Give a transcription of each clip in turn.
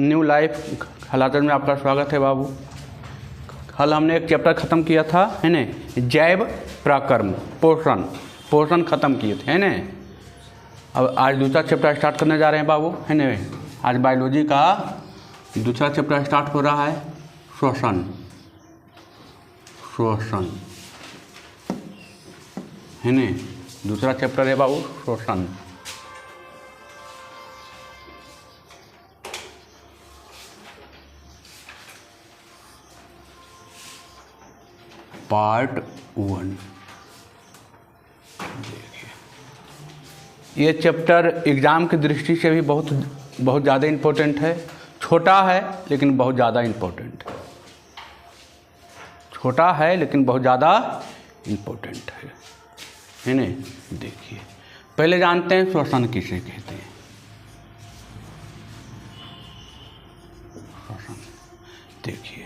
New life हालात में आपका स्वागत है बाबू। कल हमने एक चैप्टर ख़त्म किया था है ना, जैव प्रकर्म पोषण ख़त्म किए थे है ना। अब आज दूसरा चैप्टर स्टार्ट करने जा रहे हैं बाबू है ना। आज बायोलॉजी का दूसरा चैप्टर स्टार्ट हो रहा है, श्वसन है ना। दूसरा चैप्टर है बाबू श्वसन। पार्ट 1। ये चैप्टर एग्ज़ाम की दृष्टि से भी बहुत ज़्यादा इम्पोर्टेंट है। छोटा है लेकिन बहुत ज़्यादा इम्पोर्टेंट है। छोटा है लेकिन बहुत ज़्यादा इम्पोर्टेंट है ना। देखिए पहले जानते हैं श्वसन किसे कहते हैं। श्वसन देखिए,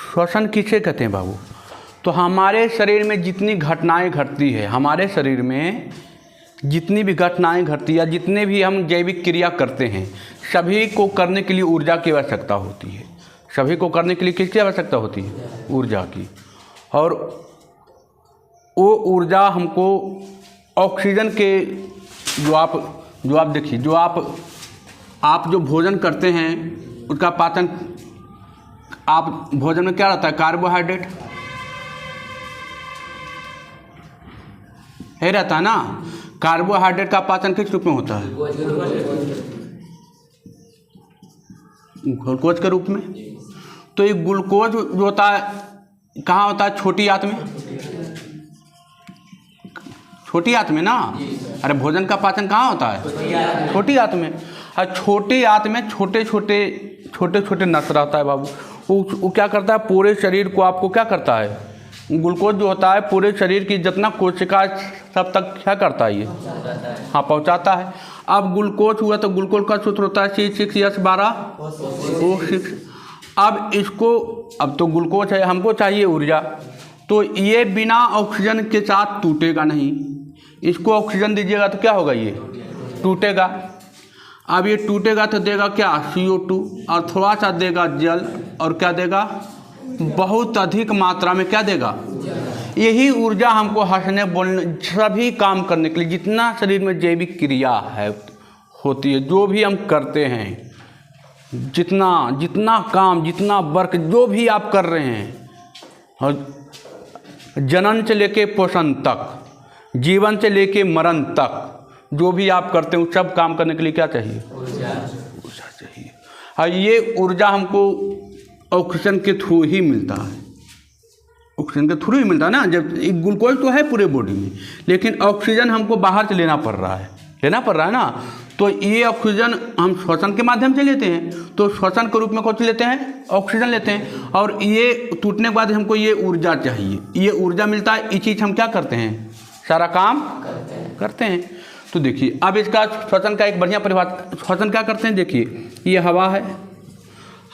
श्वसन किसे कहते हैं बाबू? तो हमारे शरीर में जितनी घटनाएं घटती है, हमारे शरीर में जितनी भी घटनाएं घटती है या जितने भी हम जैविक क्रिया करते हैं, सभी को करने के लिए ऊर्जा की आवश्यकता होती है। सभी को करने के लिए किसकी आवश्यकता होती है? ऊर्जा की। और वो ऊर्जा हमको ऑक्सीजन के जो आप देखिए, जो आप जो भोजन करते हैं उसका पाचन, आप भोजन में क्या रहता है? कार्बोहाइड्रेट है, रहता है ना। कार्बोहाइड्रेट का पाचन किस रूप में होता है? ग्लूकोज के रूप में। तो ये ग्लूकोज जो होता है कहाँ होता है? छोटी आंत में। छोटी आंत में ना। अरे भोजन का पाचन कहाँ होता है? छोटी आंत में। और छोटी आंत में छोटे छोटे नस रहता है बाबू। वो क्या करता है? पूरे शरीर को आपको क्या करता है? ग्लूकोज जो होता है पूरे शरीर की जितना कोशिका सब तक क्या करता है? ये हाँ पहुँचाता है। अब ग्लूकोज हुआ तो ग्लूकोज का सूत्र होता है C6H12O6। अब इसको, अब तो ग्लूकोज है, हमको चाहिए ऊर्जा, तो ये बिना ऑक्सीजन के साथ टूटेगा नहीं। इसको ऑक्सीजन दीजिएगा तो क्या होगा? ये टूटेगा। अब ये टूटेगा तो देगा क्या? CO2, और थोड़ा सा देगा जल, और क्या देगा? बहुत अधिक मात्रा में क्या देगा? यही ऊर्जा हमको हंसने बोलने सभी काम करने के लिए, जितना शरीर में जैविक क्रिया है होती है, जो भी हम करते हैं, जितना काम, जितना वर्क जो भी आप कर रहे हैं, और जनन से लेके पोषण तक, जीवन से लेके मरण तक, जो भी आप करते हैं, सब काम करने के लिए क्या चाहिए? ऊर्जा चाहिए। और ये ऊर्जा हमको ऑक्सीजन के थ्रू ही मिलता है। ऑक्सीजन के थ्रू ही मिलता है ना। जब ग्लूकोज तो है पूरे बॉडी में, लेकिन ऑक्सीजन हमको बाहर से लेना पड़ रहा है ना। तो ये ऑक्सीजन हम श्वसन के माध्यम से लेते हैं। तो श्वसन के रूप में कौन सी लेते हैं? ऑक्सीजन लेते हैं। और ये टूटने के बाद हमको ये ऊर्जा चाहिए, ये ऊर्जा मिलता है। ये चीज़ हम क्या करते हैं? सारा काम करते हैं। तो देखिए अब इसका श्वसन का एक बढ़िया परिभाषा। श्वसन क्या करते हैं? देखिए ये हवा है,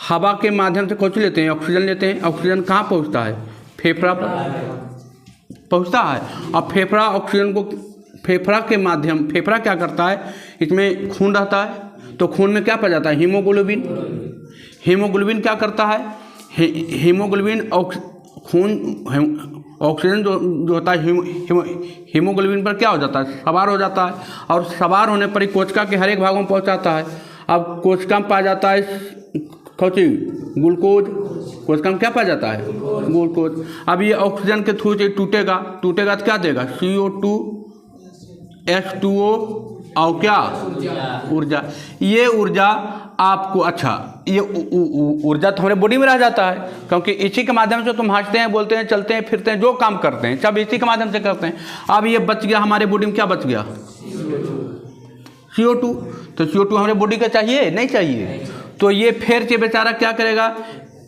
हवा के माध्यम से कौन सी लेते हैं? ऑक्सीजन लेते हैं। ऑक्सीजन कहाँ पहुँचता है? फेफड़ा पर पहुँचता है। और फेफड़ा ऑक्सीजन को, फेफड़ा के माध्यम, फेफड़ा क्या करता है? इसमें खून रहता है, तो खून में क्या पाया जाता है? हीमोग्लोबिन। हीमोग्लोबिन क्या करता है? हीमोग्लोबिन खून, ऑक्सीजन जो होता है हीमोग्लोबिन पर क्या हो जाता है? सवार हो जाता है। और सवार होने पर ही कोशिका के हर एक भागों में पहुंचाता है। अब कोशिका में पाया जाता है कौची? ग्लूकोज। कोशिका में क्या पाया जाता है? ग्लूकोज। अब ये ऑक्सीजन के थ्रू से टूटेगा तो क्या देगा? CO2, H2O और क्या? ऊर्जा। ये ऊर्जा आपको, अच्छा ये ऊर्जा तो हमारे बॉडी में रह जाता है, क्योंकि इसी के माध्यम से तुम हंसते हैं, बोलते हैं, चलते हैं, फिरते हैं, जो काम करते हैं सब इसी के माध्यम से करते हैं। अब ये बच गया हमारे बॉडी में, क्या बच गया? CO2। तो CO2 हमारे बॉडी का चाहिए? नहीं चाहिए। तो ये फिर से बेचारा क्या करेगा?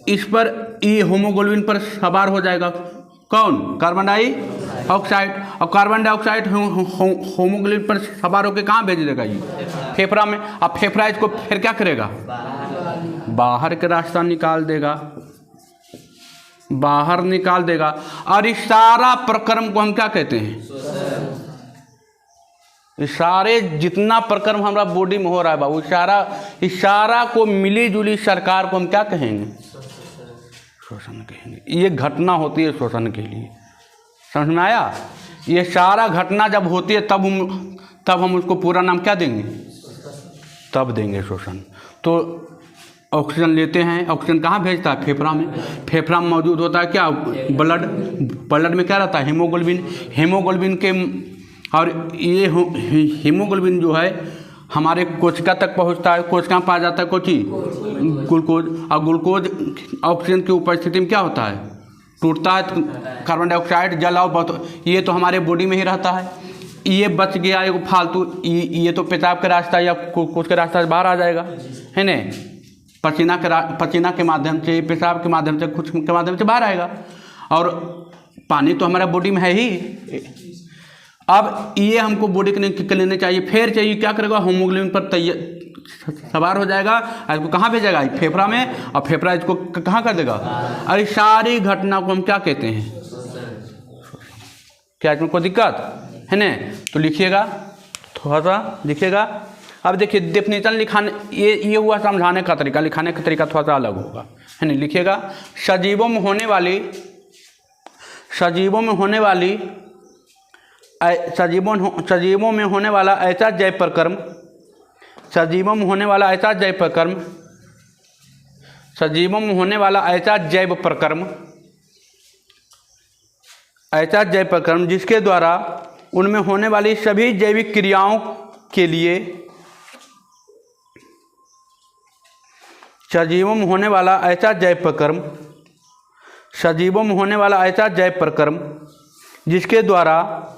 इस पर, ये होमोग्लोबिन पर सवार हो जाएगा। कौन? Carbon dioxide. और कार्बन डाइऑक्साइड होमोग्लोबिन पर सवार होकर कहाँ भेज देगा? ये फेफड़ा में। अब फेफड़ा इसको फिर क्या करेगा? बाहर के रास्ता निकाल देगा, बाहर निकाल देगा। और इस सारा प्रक्रम को हम क्या कहते हैं? सारे जितना प्रकर्म हमारा बॉडी में हो रहा है बाबू, इशारा को मिली जुली सरकार को हम क्या कहेंगे? शोषण कहेंगे। ये घटना होती है शोषण के लिए, समझ में आया? ये सारा घटना जब होती है तब हम उसको पूरा नाम क्या देंगे? तब देंगे शोषण। तो ऑक्सीजन लेते हैं, ऑक्सीजन कहाँ भेजता है? फेफड़ा में। फेफड़ा में मौजूद होता है क्या? ब्लड में क्या रहता है? हीमोग्लोबिन के, और ये हीमोग्लोबिन जो है हमारे कोशिका तक पहुंचता है। कोशिका में पाया जाता है कोची? ग्लूकोज। और ग्लूकोज ऑक्सीजन की उपस्थिति में क्या होता है? टूटता है। कार्बन डाइऑक्साइड, जल और ये तो हमारे बॉडी में ही रहता है। ये बच गया एक फालतू, ये तो पेशाब के रास्ता या कोश के रास्ता से बाहर आ जाएगा, है ना? पसीना के माध्यम से, पेशाब के माध्यम से, कुछ के माध्यम से बाहर आएगा। और पानी तो हमारा बॉडी में है ही। अब ये हमको बॉडी के लेने चाहिए, फिर चाहिए क्या करेगा? हीमोग्लोबिन पर सवार हो जाएगा, इसको कहाँ भेजेगा? फेफड़ा में। और फेफड़ा इसको कहाँ कर देगा? और सारी घटना को हम क्या कहते हैं? क्या इसमें कोई दिक्कत है ना? तो लिखिएगा, थोड़ा सा लिखिएगा। अब देखिए डेफिनेशन लिखाने, ये हुआ समझाने का तरीका, लिखाने का तरीका थोड़ा सा अलग होगा, है ना? लिखिएगा, सजीवों में होने वाली सजीवों में होने वाला ऐसा जैव प्रकर्म, सजीवों में होने वाला ऐसा जैव प्रकर्म, सजीवों में होने वाला ऐसा जैव प्रकर्म, ऐसा जैव प्रकर्म जिसके द्वारा उनमें होने वाली सभी जैविक क्रियाओं के लिए, सजीवों में होने वाला ऐसा जैव प्रकर्म, सजीवों में होने वाला ऐसा जैव प्रकर्म जिसके द्वारा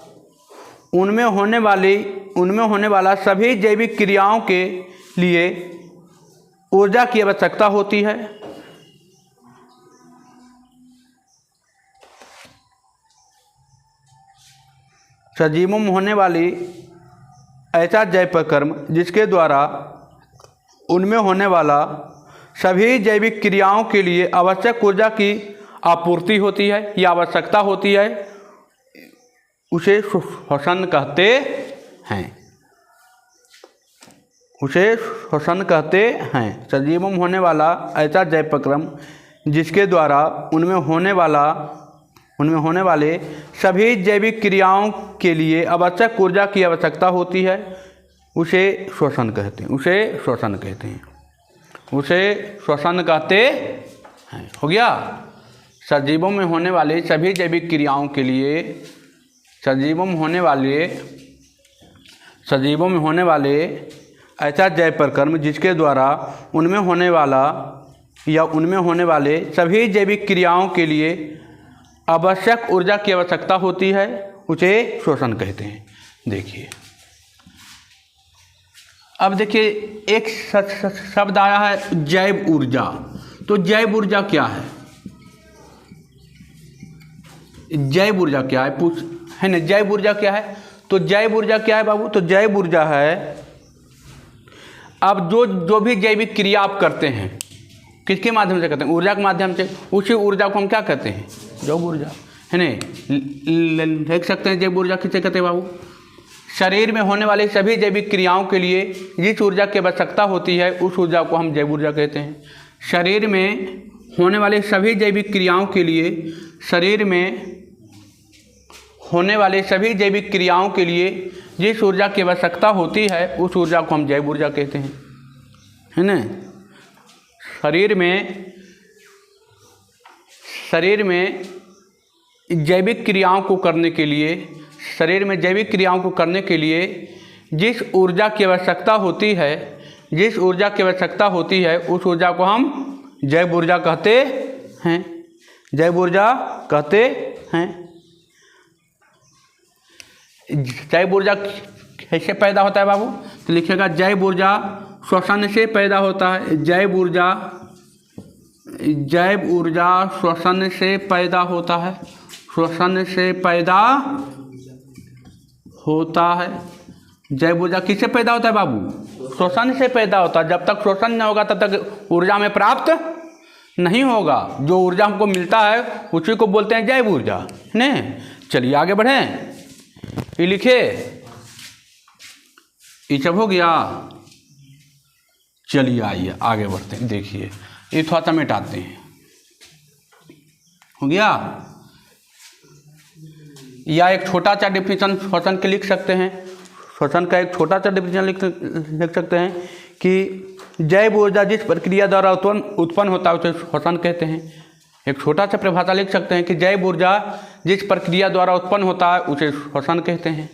उनमें होने वाला सभी जैविक क्रियाओं के लिए ऊर्जा की आवश्यकता होती है। सजीवों में होने वाली ऐसा जैव प्रकर्म जिसके द्वारा उनमें होने वाला सभी जैविक क्रियाओं के लिए आवश्यक ऊर्जा की आपूर्ति होती है या आवश्यकता होती है, उसे श्वसन कहते हैं। उसे श्वसन कहते हैं। सजीवों में होने वाला ऐसा जैव प्रकर्म जिसके द्वारा उनमें होने वाले सभी जैविक क्रियाओं के लिए आवश्यक ऊर्जा की आवश्यकता होती है, उसे श्वसन कहते हैं। उसे श्वसन कहते हैं। उसे श्वसन कहते हैं। हो गया? सजीवों में होने वाले सभी जैविक क्रियाओं के लिए, सजीवों में होने वाले ऐसा जैव प्रकर्म जिसके द्वारा उनमें होने वाले सभी जैविक क्रियाओं के लिए आवश्यक ऊर्जा की आवश्यकता होती है, उसे श्वसन कहते हैं। देखिए, अब देखिए एक शब्द आया है जैव ऊर्जा। तो जैव ऊर्जा क्या है? जैव ऊर्जा क्या है? है ना, जैव ऊर्जा क्या है? तो जैव ऊर्जा क्या है बाबू? तो जैव ऊर्जा है, अब जो भी जैविक क्रिया आप करते हैं, किसके माध्यम से करते हैं? ऊर्जा के माध्यम से। उसी ऊर्जा को हम क्या कहते हैं? जैव ऊर्जा, है ना? देख सकते हैं जैव ऊर्जा किसे कहते हैं बाबू? शरीर में होने वाली सभी जैविक क्रियाओं के लिए जिस ऊर्जा की आवश्यकता होती है, उस ऊर्जा को हम जैव ऊर्जा कहते हैं। शरीर में होने वाले सभी जैविक क्रियाओं के लिए, शरीर में होने वाले सभी जैविक क्रियाओं के लिए जिस ऊर्जा की आवश्यकता होती है, उस ऊर्जा को हम जैव ऊर्जा कहते हैं, है ना? शरीर में जैविक क्रियाओं को करने के लिए, शरीर में जैविक क्रियाओं को करने के लिए जिस ऊर्जा की आवश्यकता होती है, जिस ऊर्जा की आवश्यकता होती है, उस ऊर्जा को हम जैव ऊर्जा कहते हैं। जैव ऊर्जा कहते हैं। जैव ऊर्जा कैसे पैदा होता है बाबू? तो लिखिएगा, जैव ऊर्जा श्वसन से पैदा होता है। जैव ऊर्जा श्वसन से पैदा होता है। श्वसन से पैदा होता है। जैव ऊर्जा किससे पैदा होता है बाबू? श्वसन से पैदा होता है। जब तक श्वसन नहीं होगा तब तक ऊर्जा में प्राप्त नहीं होगा। जो ऊर्जा हमको मिलता है उसी को बोलते हैं जैव ऊर्जा, है ना? चलिए आगे बढ़ें। ये लिखे, ये सब हो गया। चलिए आइए आगे बढ़ते हैं। देखिए ये थोड़ा सा मिटाते हैं। हो गया। या एक छोटा सा डिफिनेशन श्वसन के लिख सकते हैं। श्वसन का एक छोटा सा डिफिनेशन लिख सकते हैं कि जैव ऊर्जा जिस प्रक्रिया द्वारा उत्पन्न होता है उसे श्वसन कहते हैं। एक छोटा सा परिभाषा लिख सकते हैं कि जैव ऊर्जा जिस प्रक्रिया द्वारा उत्पन्न होता है उसे श्वसन कहते हैं।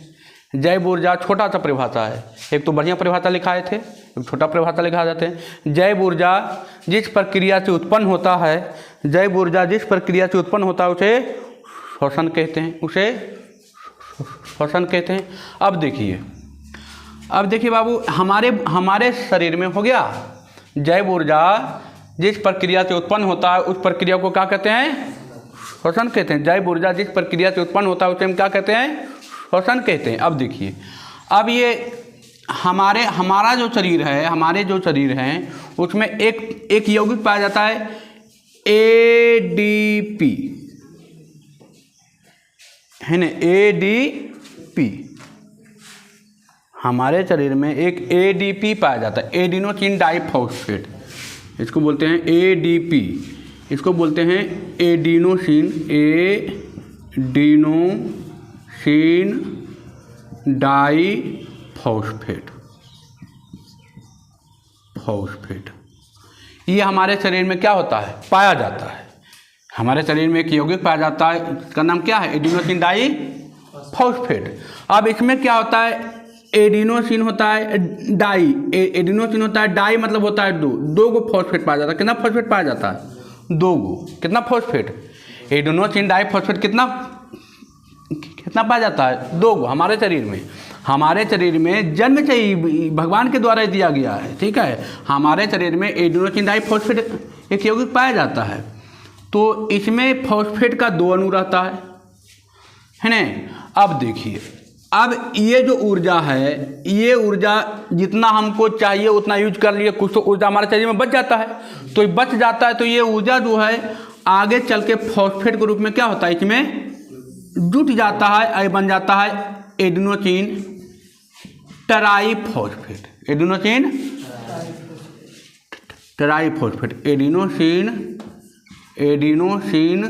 जैव ऊर्जा छोटा सा परिभाषा है। एक तो बढ़िया परिभाषा लिखाए थे, एक छोटा परिभाषा लिखा जाते हैं। जैव ऊर्जा जिस प्रक्रिया से उत्पन्न होता है, जैव ऊर्जा जिस प्रक्रिया से उत्पन्न होता है उसे श्वसन कहते हैं, उसे श्वसन कहते हैं। अब देखिए बाबू, हमारे शरीर में हो गया जैव ऊर्जा जिस प्रक्रिया से उत्पन्न होता है उस प्रक्रिया को क्या कहते हैं? श्वसन कहते हैं। जैव ऊर्जा जिस प्रक्रिया से उत्पन्न होता है उसे हम क्या कहते हैं? श्वसन कहते हैं। अब देखिए, अब ये हमारा जो शरीर है, हमारे जो शरीर हैं उसमें एक यौगिक पाया जाता है ADP, है ना, ADP। हमारे शरीर में एक ADP पाया जाता है, एडिनोसिन डाइफॉस्फेट। इसको बोलते हैं ADP, इसको बोलते हैं एडिनोसिन डाइफॉस्फेट। ये हमारे शरीर में क्या होता है? पाया जाता है। हमारे शरीर में एक यौगिक पाया जाता है, इसका नाम क्या है? Adenosine diphosphate. अब इसमें क्या होता है? एडिनोसिन होता है डाई, एडिनोसिन होता है डाई, मतलब होता है दो गो फॉस्फेट पाया जाता है। कितना फॉस्फेट पाया जाता है? 2 गो। कितना फॉस्फेट? एडिनोसिन डाइफॉस्फेट कितना पाया जाता है? 2 गो। हमारे शरीर में जन्म से ही भगवान के द्वारा दिया गया है, ठीक है। हमारे शरीर में एडिनोसिन डाइफॉस्फेट एक यौगिक पाया जाता है, तो इसमें फॉस्फेट का 2 अणु रहता है ना। अब देखिए, अब ये जो ऊर्जा है, ये ऊर्जा जितना हमको चाहिए उतना यूज कर लिए, कुछ तो ऊर्जा हमारे शरीर में बच जाता है। तो बच जाता है तो ये ऊर्जा जो है आगे चल के फॉस्फेट के रूप में क्या होता है? इसमें जुट जाता है, बन जाता है adenosine triphosphate. Adenosine triphosphate, adenosine triphosphate,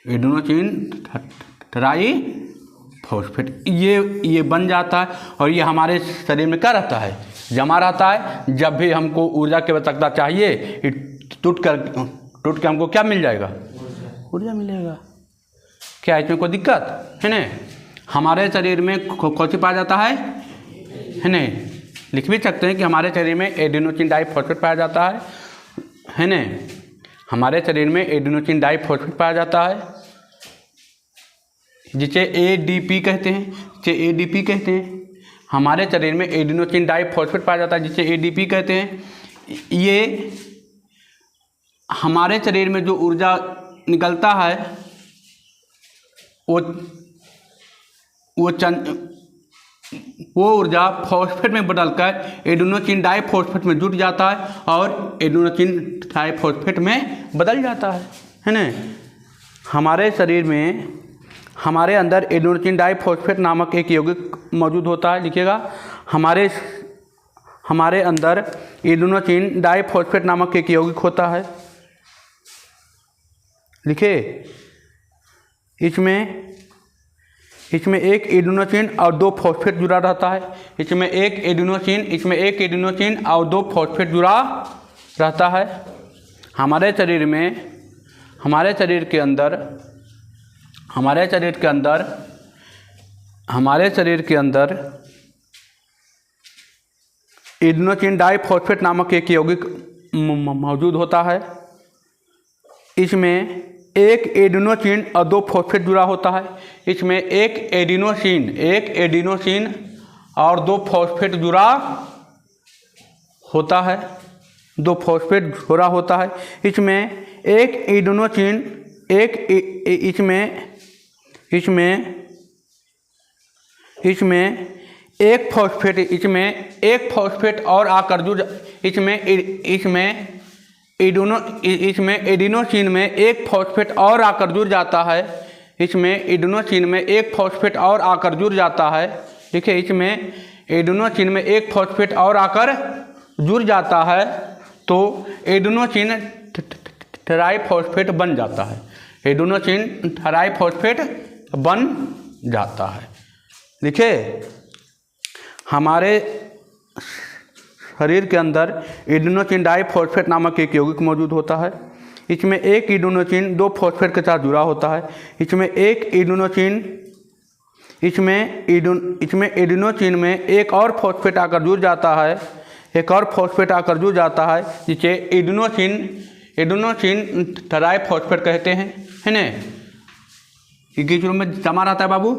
adenosine triphosphate ये बन जाता है। और ये हमारे शरीर में क्या रहता है? जमा रहता है। जब भी हमको ऊर्जा की आवश्यकता चाहिए, टूट के हमको क्या मिल जाएगा? ऊर्जा मिलेगा। क्या इसमें कोई दिक्कत है? नहीं। हमारे शरीर में कौन सी पाया जाता है नहीं? लिख भी सकते हैं कि हमारे शरीर में एडिनोसिन डाइफॉस्फेट पाया जाता है ना। हमारे शरीर में एडिनोसिन डाइफॉस्फेट पाया जाता है, जिसे ADP कहते हैं। हमारे शरीर में एडिनोसिन डाइफॉस्फेट पाया जाता है, जिसे ADP कहते हैं। ये हमारे शरीर में जो ऊर्जा निकलता है वो ऊर्जा फॉस्फेट में बदलकर एडिनोसिन डाइफॉस्फेट में जुट जाता है और एडिनोसिन डाइफॉस्फेट में बदल जाता है ना। हमारे शरीर में, हमारे अंदर एडिनोसिन डाइफॉस्फेट नामक एक यौगिक मौजूद होता है। लिखिएगा, हमारे अंदर एडिनोसिन डाइफॉस्फेट नामक एक यौगिक होता है। लिखे, इसमें एक एडिनोसिन और 2 फॉस्फेट जुड़ा रहता है। इसमें एक एडिनोसिन और 2 फॉस्फेट जुड़ा रहता है। हमारे शरीर के अंदर एडिनोसिन डाइफॉस्फेट नामक एक यौगिक मौजूद होता है। इसमें एक एडिनोसिन और 2 फॉस्फेट जुड़ा होता है। इसमें एक एडिनोसिन और 2 फॉस्फेट जुड़ा होता है, 2 फॉस्फेट जुड़ा होता है। इसमें एक एडिनोसिन, इसमें एक फॉस्फेट और आकर जुड़, इसमें इसमें एडिनोसिन में एक फॉस्फेट और आकर जुड़ जाता है। इसमें एडिनोसिन में एक फॉस्फेट और आकर जुड़ जाता है। देखिए, इसमें एडिनोसिन में एक फॉस्फेट और आकर जुड़ जाता है तो एडिनोसिन ट्राइफॉस्फेट बन जाता है। एडिनोसिन ट्राइफॉस्फेट बन जाता है। देखिए, हमारे शरीर के अंदर एडिनोसिन डाइफॉस्फेट नामक एक यौगिक मौजूद होता है। इसमें एक एडिनोसिन दो फॉस्फेट के साथ जुड़ा होता है। इसमें एडिनोसिन में एक और फॉस्फेट आकर जुड़ जाता है, एक और फॉस्फेट आकर जुड़ जाता है जिसे एडिनोसिन ट्राइफॉस्फेट कहते हैं, है ना। किस रूप में जमा रहता है बाबू?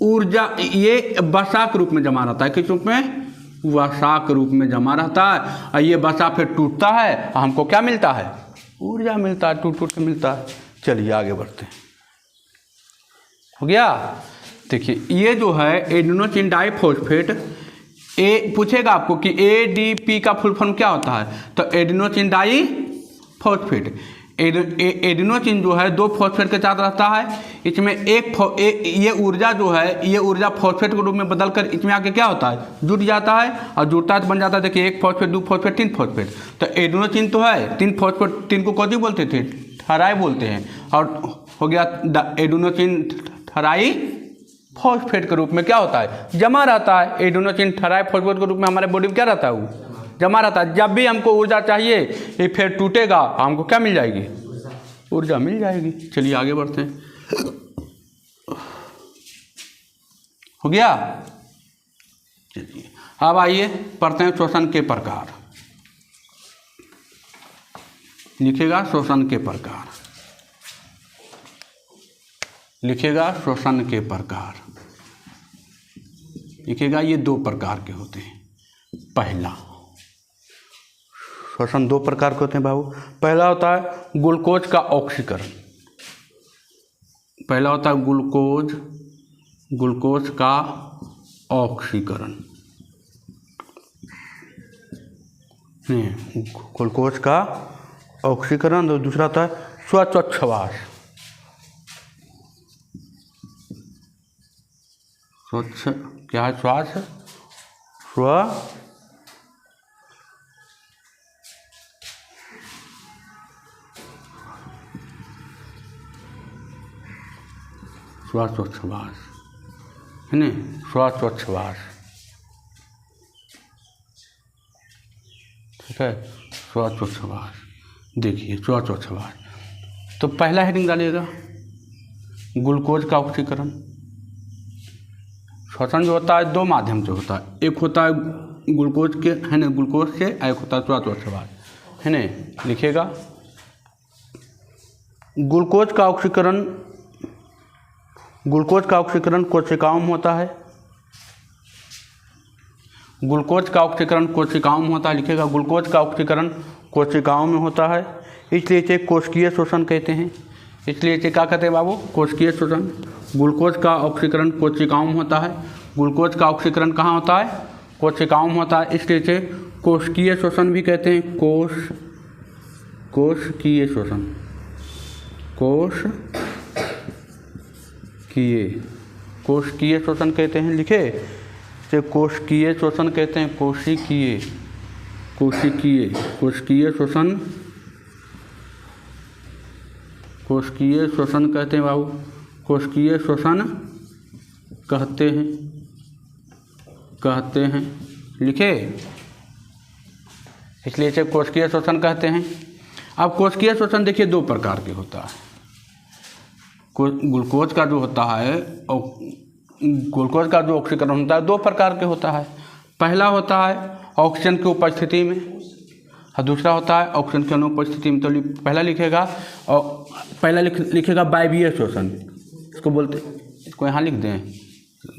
ऊर्जा, ये वसा के रूप में जमा रहता है। किस रूप में? वसा के रूप में जमा रहता है। और ये वसा फिर टूटता है और हमको क्या मिलता है? ऊर्जा मिलता है, टूट के मिलता है। चलिए आगे बढ़ते हैं। हो गया। देखिए, ये जो है एडिनोसिन डाइफॉस्फेट, पूछेगा आपको कि ADP का फुल फॉर्म क्या होता है, तो एडिनोसिन डाइफॉस्फेट। एडिनोसिन जो है दो फॉस्फेट के साथ रहता है। इसमें ये ऊर्जा जो है, ये ऊर्जा फॉस्फेट के रूप में बदलकर इसमें आके क्या होता है? जुड़ जाता है। और जुड़ता है तो बन जाता है, देखिए, एक फॉस्फेट, दो फॉस्फेट, तीन फॉस्फेट। तो एडिनोसिन तो है तीन फॉस्फेट, तीन को कौन बोलते थे? ट्राई बोलते हैं। और हो गया एडिनोसिन ट्राइफॉस्फेट के रूप में क्या होता है? जमा रहता है। एडिनोसिन ट्राइफॉस्फेट के रूप में हमारे बॉडी में क्या रहता है? वो जमा रहता है। जब भी हमको ऊर्जा चाहिए, ये फिर टूटेगा, हमको क्या मिल जाएगी? ऊर्जा मिल जाएगी। चलिए आगे बढ़ते हैं। हो गया। चलिए अब आइए पढ़ते हैं शोषण के प्रकार। लिखेगा शोषण के प्रकार, लिखेगा शोषण के प्रकार, लिखेगा। ये दो प्रकार के होते हैं। पहला शोषण दो प्रकार के होते हैं बाबू। पहला होता है ग्लूकोज का ऑक्सीकरण। पहला होता है ग्लूकोज का ऑक्सीकरण, ग्लूकोज का ऑक्सीकरण। और दूसरा होता है स्वच्छवास। स्वच्छ क्या है? श्वास, श्वासोच्छ्वास, है ना। श्वासोच्छ्वास, ठीक है। श्वासोच्छ्वास, देखिए श्वासोच्छ्वास। तो पहला हेडिंग डालिएगा ग्लूकोज का ऑक्सीकरण। श्वसन जो होता है दो माध्यम से होता है। एक होता है ग्लूकोज के, है ना, ग्लूकोज से। एक होता है श्वासोच्छ्वास, है ना। लिखिएगा ग्लूकोज का ऑक्सीकरण कोशिकाओं में होता है। ग्लूकोज का ऑक्सीकरण कोशिकाओं में होता है। लिखिएगा ग्लूकोज का ऑक्सीकरण कोशिकाओं में होता है, इसलिए इसे कोशिकीय शोषण कहते हैं। इसलिए इसे क्या कहते हैं बाबू? कोशिकीय शोषण। ग्लूकोज का ऑक्सीकरण कोशिकाओं में होता है। ग्लूकोज का ऑक्सीकरण कहाँ होता है? कोशिकाओं में होता है, इसलिए इसे कोशिकीय शोषण भी कहते हैं। कोशिकीय शोषण, कोशिकीय शोषण कहते हैं। लिखे इसे कोशिकीय शोषण कहते हैं। कोशिकीय शोषण, कोशिकीय शोषण कहते हैं बाबू। कोशिकीय शोषण कहते हैं। लिखे, इसलिए इसे कोशिकीय शोषण कहते हैं। अब कोशिकीय शोषण देखिए दो प्रकार के होता है। ग्लूकोज का जो होता है, ग्लूकोज का जो ऑक्सीकरण होता है दो प्रकार के होता है। पहला होता है ऑक्सीजन की उपस्थिति में और दूसरा होता है ऑक्सीजन की अनुपस्थिति में। तो पहला लिखेगा, और पहला लिखेगा वायवीय शोषण, इसको बोलते, इसको यहाँ लिख दें।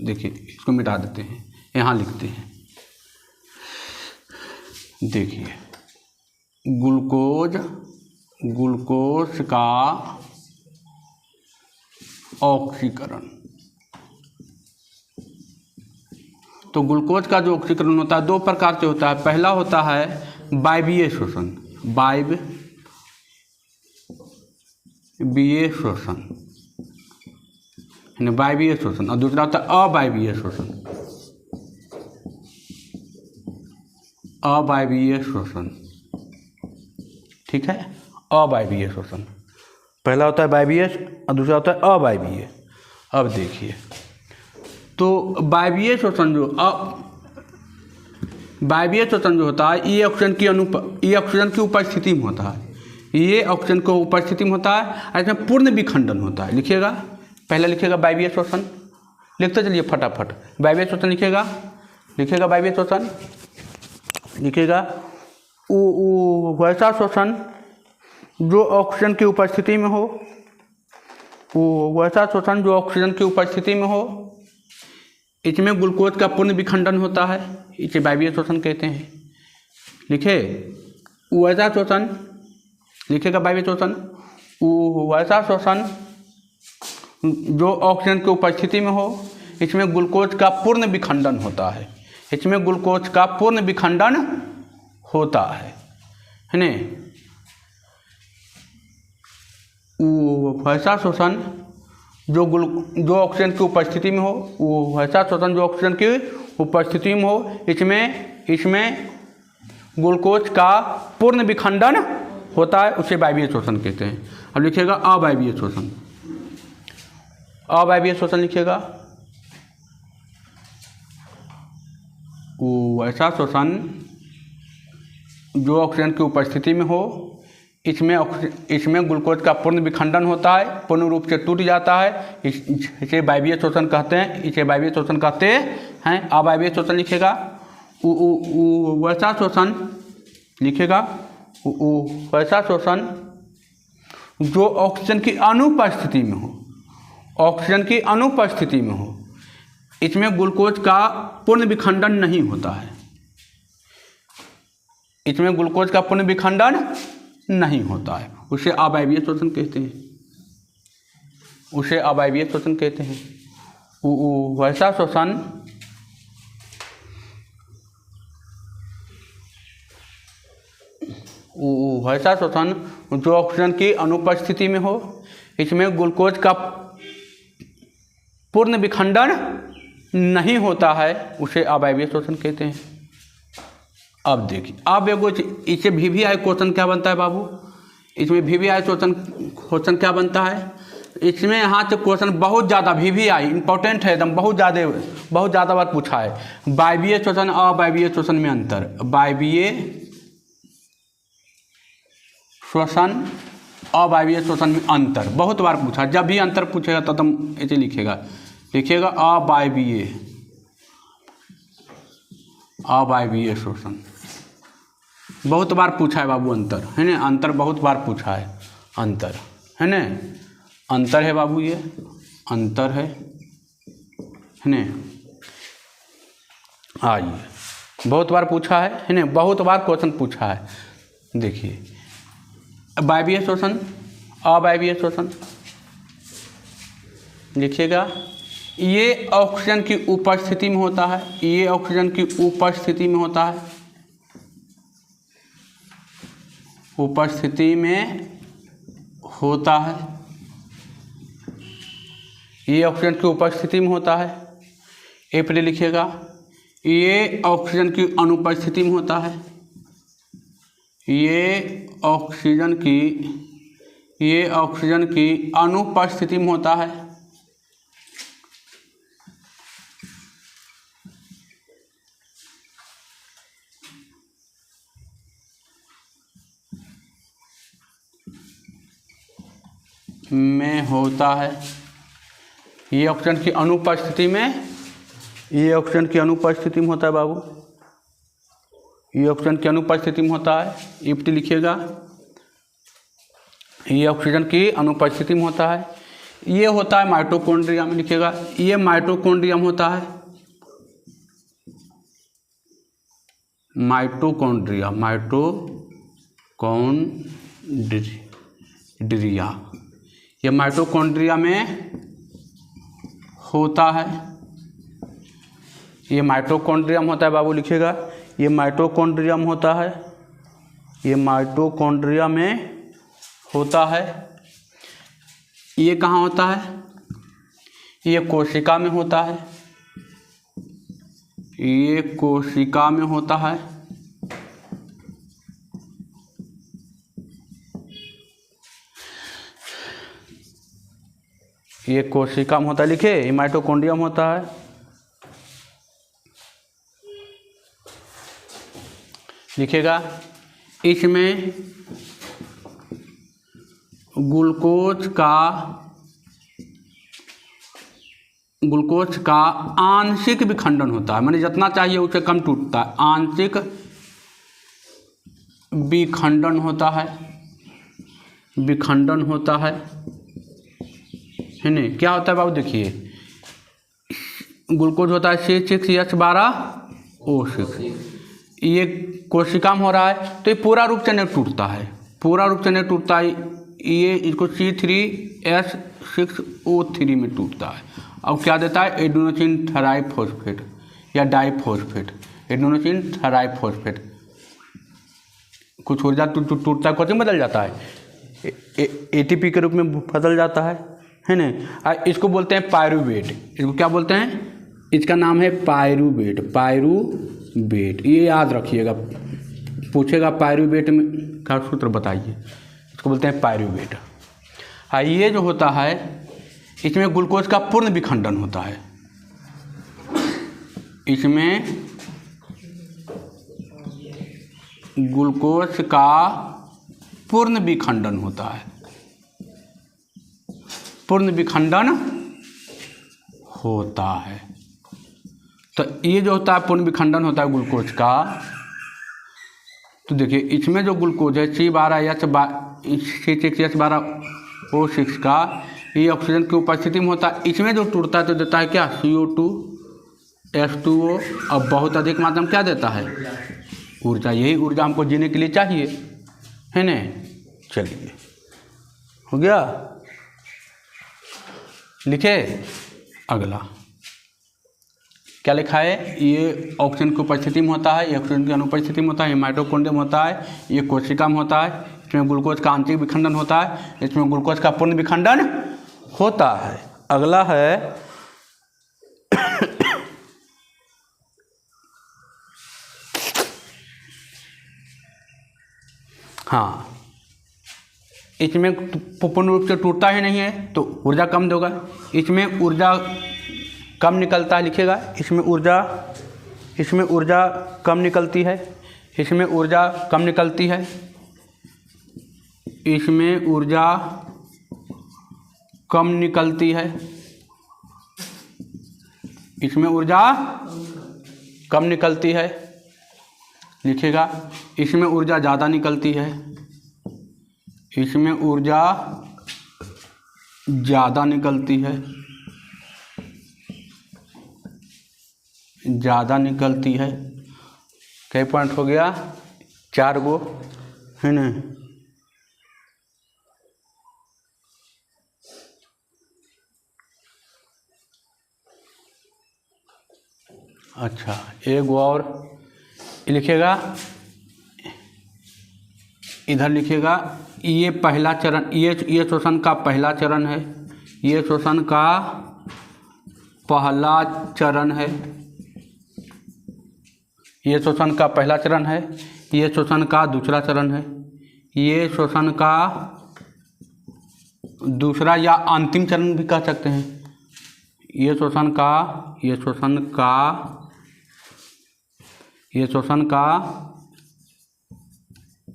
देखिए इसको मिटा देते हैं, यहाँ लिखते हैं। देखिए ग्लूकोज का ऑक्सीकरण। तो ग्लूकोज का जो ऑक्सीकरण होता है दो प्रकार से होता है। पहला होता है वायवीय शोषण, बीय श्वसन, वायवीय श्वसन, और दूसरा होता है अवायवीय श्वसन। अवायवीय श्वसन, ठीक है, अवायवीय श्वसन। पहला होता है वायवीय और दूसरा होता है अवायवीय। अब देखिए, तो वायवीय श्वसन जो वायवीय श्वसन जो होता है, ये ऑक्सीजन की उपस्थिति में होता है। ये ऑक्सीजन को उपस्थिति में होता है और इसमें पूर्ण विखंडन होता है। लिखिएगा, पहले लिखिएगा वायवीय श्वसन, लिखते चलिए फटाफट। वायवीय श्वसन लिखिएगा वायवीय श्वसन लिखिएगा। वैसा श्वसन जो ऑक्सीजन की उपस्थिति में हो, वैसा श्वसन जो ऑक्सीजन की उपस्थिति में हो, इसमें ग्लूकोज का पूर्ण विखंडन होता है, इसे वायवीय श्वसन कहते हैं। लिखे, वैसा श्वसन, लिखेगा वायवीय श्वसन। वैसा श्वसन जो ऑक्सीजन की उपस्थिति में हो, इसमें ग्लूकोज का पूर्ण विखंडन होता है, इसमें ग्लूकोज का पूर्ण विखंडन होता है ना। वैसा श्वसन जो ऑक्सीजन की उपस्थिति में हो, वैसा श्वसन जो ऑक्सीजन की उपस्थिति में हो, इसमें ग्लूकोज का पूर्ण विखंडन होता है, उसे वायवीय श्वसन कहते हैं। अब लिखिएगा अवायवीय श्वसन। अवायवीय श्वसन लिखिएगा। वैसा श्वसन जो ऑक्सीजन की उपस्थिति में हो, इसमें ग्लूकोज का पूर्ण विखंडन होता है, पूर्ण रूप से टूट जाता है, इसे वायवीय श्वसन कहते हैं, इसे वायवीय श्वसन कहते हैं। अवायवीय श्वसन लिखेगा। वैसा श्वसन लिखेगा। वैसा श्वसन जो ऑक्सीजन की अनुपस्थिति में हो, ऑक्सीजन की अनुपस्थिति में हो, इसमें ग्लूकोज का पूर्ण विखंडन नहीं होता है, इसमें ग्लूकोज का पूर्ण विखंडन नहीं होता है, उसे अवायवीय श्वसन कहते हैं, उसे अवायवीय श्वसन कहते हैं। वैसा श्वसन वैसा श्वसन जो ऑक्सीजन की अनुपस्थिति में हो, इसमें ग्लूकोज का पूर्ण विखंडन नहीं होता है, उसे अवायवीय श्वसन कहते हैं। अब देखिए, अब एगो इसे VVI क्वेश्चन क्या बनता है बाबू, इसमें VVI क्वेश्चन क्या बनता है, इसमें यहाँ से क्वेश्चन बहुत ज़्यादा VVI इंपॉर्टेंट है एकदम, बहुत ज़्यादा बार पूछा है। वायवीय श्वसन अवायवीय श्वसन में अंतर, वायवीय श्वसन अवायवीय श्वसन में अंतर बहुत बार पूछा। जब भी अंतर पूछेगा तो तुम ऐसे लिखिएगा अवायवीय श्वसन। बहुत बार पूछा है बाबू अंतर, है ना, अंतर बहुत बार पूछा है, अंतर है ना, अंतर है बाबू, ये अंतर है ना। आइए, बहुत बार पूछा है ना, बहुत बार क्वेश्चन पूछा है। देखिए, वायवीय श्वसन अवायवीय श्वसन लिखिएगा। ये ऑक्सीजन की उपस्थिति में होता है, ये ऑक्सीजन की उपस्थिति में होता है, उपस्थिति में होता है, ये ऑक्सीजन की उपस्थिति में होता है। ए पे लिखिएगा, ये ऑक्सीजन की अनुपस्थिति में होता है, ये ऑक्सीजन की अनुपस्थिति में होता है। में होता है, ये ऑक्सीजन की अनुपस्थिति में, ये ऑक्सीजन की अनुपस्थिति में होता है बाबू, ये ऑक्सीजन की अनुपस्थिति में होता है। इप्ट लिखिएगा, ये ऑक्सीजन की अनुपस्थिति में होता है। ये होता है माइटोकॉन्ड्रिया में, लिखिएगा, ये माइटोकॉन्ड्रिया में होता है, माइटोकॉन्ड्रिया, माइटोकॉन्ड्रिया, ये माइटोकॉन्ड्रिया में होता है, ये माइटोकॉन्ड्रिया में होता है बाबू, लिखिएगा, ये माइटोकॉन्ड्रिया में होता है, ये माइटोकॉन्ड्रिया में होता है। ये कहाँ होता है? ये कोशिका में होता है, ये कोशिका में होता है। ये कोशिका में होता है, लिखे, ये माइटोकॉन्ड्रियम होता है। लिखेगा, इसमें ग्लूकोज का आंशिक विखंडन होता है, माने जितना चाहिए उससे कम टूटता है। आंशिक विखंडन होता है, विखंडन होता है नहीं? क्या होता है बाबू? देखिए, ग्लूकोज होता है C6H12O6, ये कोशिका में हो रहा है तो ये पूरा रूप से नहीं टूटता है, पूरा रूप से नहीं टूटता है। ये इसको C3H6O3 में टूटता है। अब क्या देता है? एडेनोसिन ट्राइफॉस्फेट या डाइफॉस्फेट, एडेनोसिन ट्राइफॉस्फेट। कुछ ऊर्जा टूटता है, कुछ बदल जाता है, ATP के रूप में बदल जाता है ना? इसको बोलते हैं पायरूवेट। इसको क्या बोलते हैं? इसका नाम है पायरूवेट, पायरूवेट। ये याद रखिएगा, पूछेगा पायरूवेट में का सूत्र बताइए, इसको बोलते हैं पायरूवेट। ये जो होता है इसमें ग्लूकोज का पूर्ण विखंडन होता है, इसमें ग्लूकोज का पूर्ण विखंडन होता है, पूर्ण विखंडन होता है। तो ये जो होता है पूर्ण विखंडन होता है ग्लूकोज का, तो देखिए इसमें जो ग्लूकोज है C6H12O6 का, ये ऑक्सीजन की उपस्थिति में होता है। इसमें जो टूटता है तो देता है क्या? CO2 H2O। अब बहुत अधिक मात्रा में क्या देता है? ऊर्जा। यही ऊर्जा हमको जीने के लिए चाहिए, है ना? चलिए, हो गया, लिखे। अगला क्या लिखा है? ये ऑक्सीजन की उपस्थिति में होता है, ये ऑक्सीजन की अनुपस्थिति में होता है, ये माइटोकॉन्ड्रियम होता है, ये कोशिका में होता है। इसमें ग्लूकोज का आंशिक विखंडन होता है, इसमें ग्लूकोज का पूर्ण विखंडन होता है। अगला है हाँ, इसमें पूर्ण रूप से टूटता ही नहीं है तो ऊर्जा कम देगा। इसमें ऊर्जा कम निकलता है, लिखेगा, इसमें ऊर्जा कम निकलती है, इसमें ऊर्जा कम निकलती है, इसमें ऊर्जा कम निकलती है, इसमें ऊर्जा कम निकलती है। लिखेगा, इसमें ऊर्जा ज़्यादा निकलती है, इसमें ऊर्जा ज़्यादा निकलती है, ज़्यादा निकलती है। कई पॉइंट हो गया? 4 गो, है ना? अच्छा, एक और लिखेगा, इधर लिखेगा, ये पहला चरण, ये श्वसन का पहला चरण है, ये श्वसन का पहला चरण है, ये श्वसन का पहला चरण है, ये श्वसन का दूसरा चरण है, ये श्वसन का दूसरा या अंतिम चरण भी कह सकते हैं। ये श्वसन का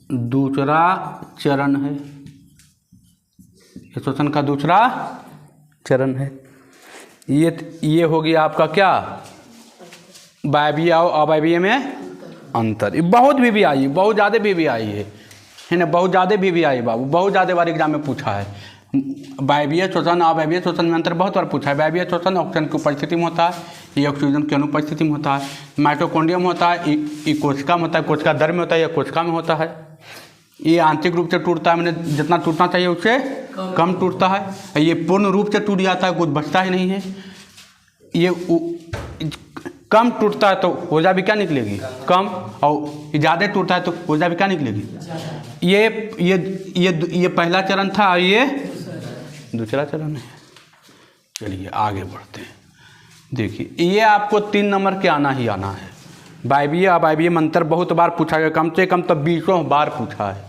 दूसरा चरण है, ये श्वसन का दूसरा चरण है। ये हो गया आपका क्या? वायवीय और अवायवीय में अंतर। बहुत भी आई, बहुत ज़्यादा भी आई है ना? बहुत ज़्यादा भी आई बाबू, बहुत ज़्यादा बार एग्जाम में पूछा है। वायवीय श्वसन अवायवीय श्वसन में अंतर बहुत बार पूछा है। वायवीय श्वसन ऑक्सीजन की उपस्थिति में होता है, ये ऑक्सीजन की अनुपस्थिति में होता है। माइटोकॉन्ड्रियम होता है, ये कोशिका में होता है, कोशिका दर में होता है, या कोशिका में होता है। ये आंतरिक रूप से टूटता है, मैंने जितना टूटना चाहिए उससे कम टूटता है। ये पूर्ण रूप से टूट जाता है, कुछ बचता ही नहीं है। ये कम टूटता है तो ऊर्जा भी क्या निकलेगी? कम। और ज़्यादा टूटता है तो ऊर्जा भी क्या निकलेगी? ये पहला चरण था, और दूसरा चरण है। चलिए आगे बढ़ते हैं। देखिए ये आपको 3 नंबर के आना ही आना है। वायवीय अवायवीय मंत्र बहुत बार पूछा गया, कम से कम तो 20 बार पूछा है,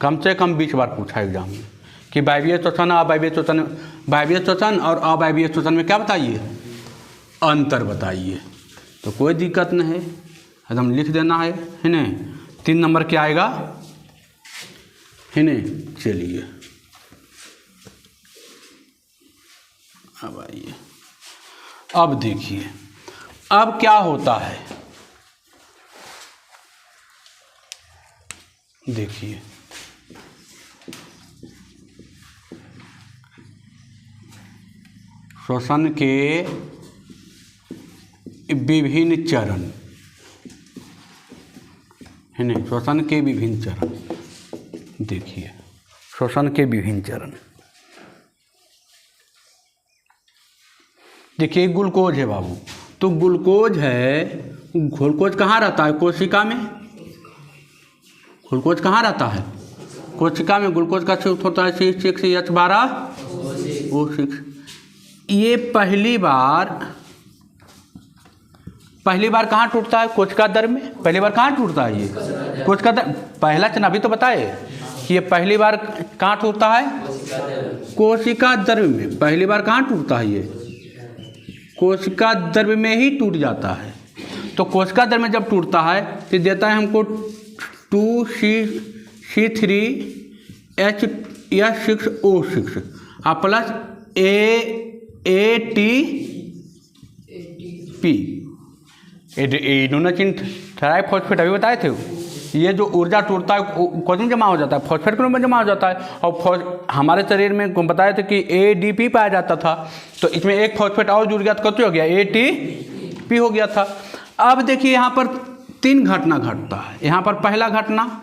कम से कम 20 बार पूछा है एग्जाम में कि वायवीय श्वसन अवायवीय श्वसन, वायवीय श्वसन और अवायवीय श्वसन में क्या बताइए, अंतर बताइए। तो कोई दिक्कत नहीं है, एकदम लिख देना है ना। 3 नंबर क्या आएगा है ना। चलिए अब आइए, अब देखिए अब क्या होता है। देखिए श्वसन के विभिन्न चरण है ना, श्वसन के विभिन्न चरण। देखिए श्वसन के विभिन्न चरण। देखिए ग्लूकोज है बाबू, तो ग्लूकोज है, ग्लूकोज कहाँ रहता है, कोशिका में। ग्लूकोज कहाँ रहता है, कोशिका में। ग्लूकोज का सूत्र होता है C6H12O6। ये पहली बार कहाँ टूटता है, कोशिका द्रव्य में। पहली बार कहाँ टूटता है ये, कोशिका द्रव्य। पहला चरण अभी तो बताए कि ये पहली बार कहाँ टूटता है, कोशिका द्रव्य में। पहली बार कहाँ टूटता है, ये कोशिका द्रव्य में ही टूट जाता है। तो कोशिका द्रव्य में जब टूटता है तो देता है हमको 2C3H6O6 और प्लस ATP। एडिनोसिन ट्राइफॉस्फेट अभी बताए थे। ये जो ऊर्जा टूटता है कौन में जमा हो जाता है, फॉस्फेट के रूप में जमा हो जाता है। और हमारे शरीर में बताए थे कि ADP पाया जाता था, तो इसमें एक फॉस्फेट और जुड़ गया तो कौन हो गया, ATP हो गया था। अब देखिए यहाँ पर 3 घटना घटता है। यहाँ पर पहला घटना,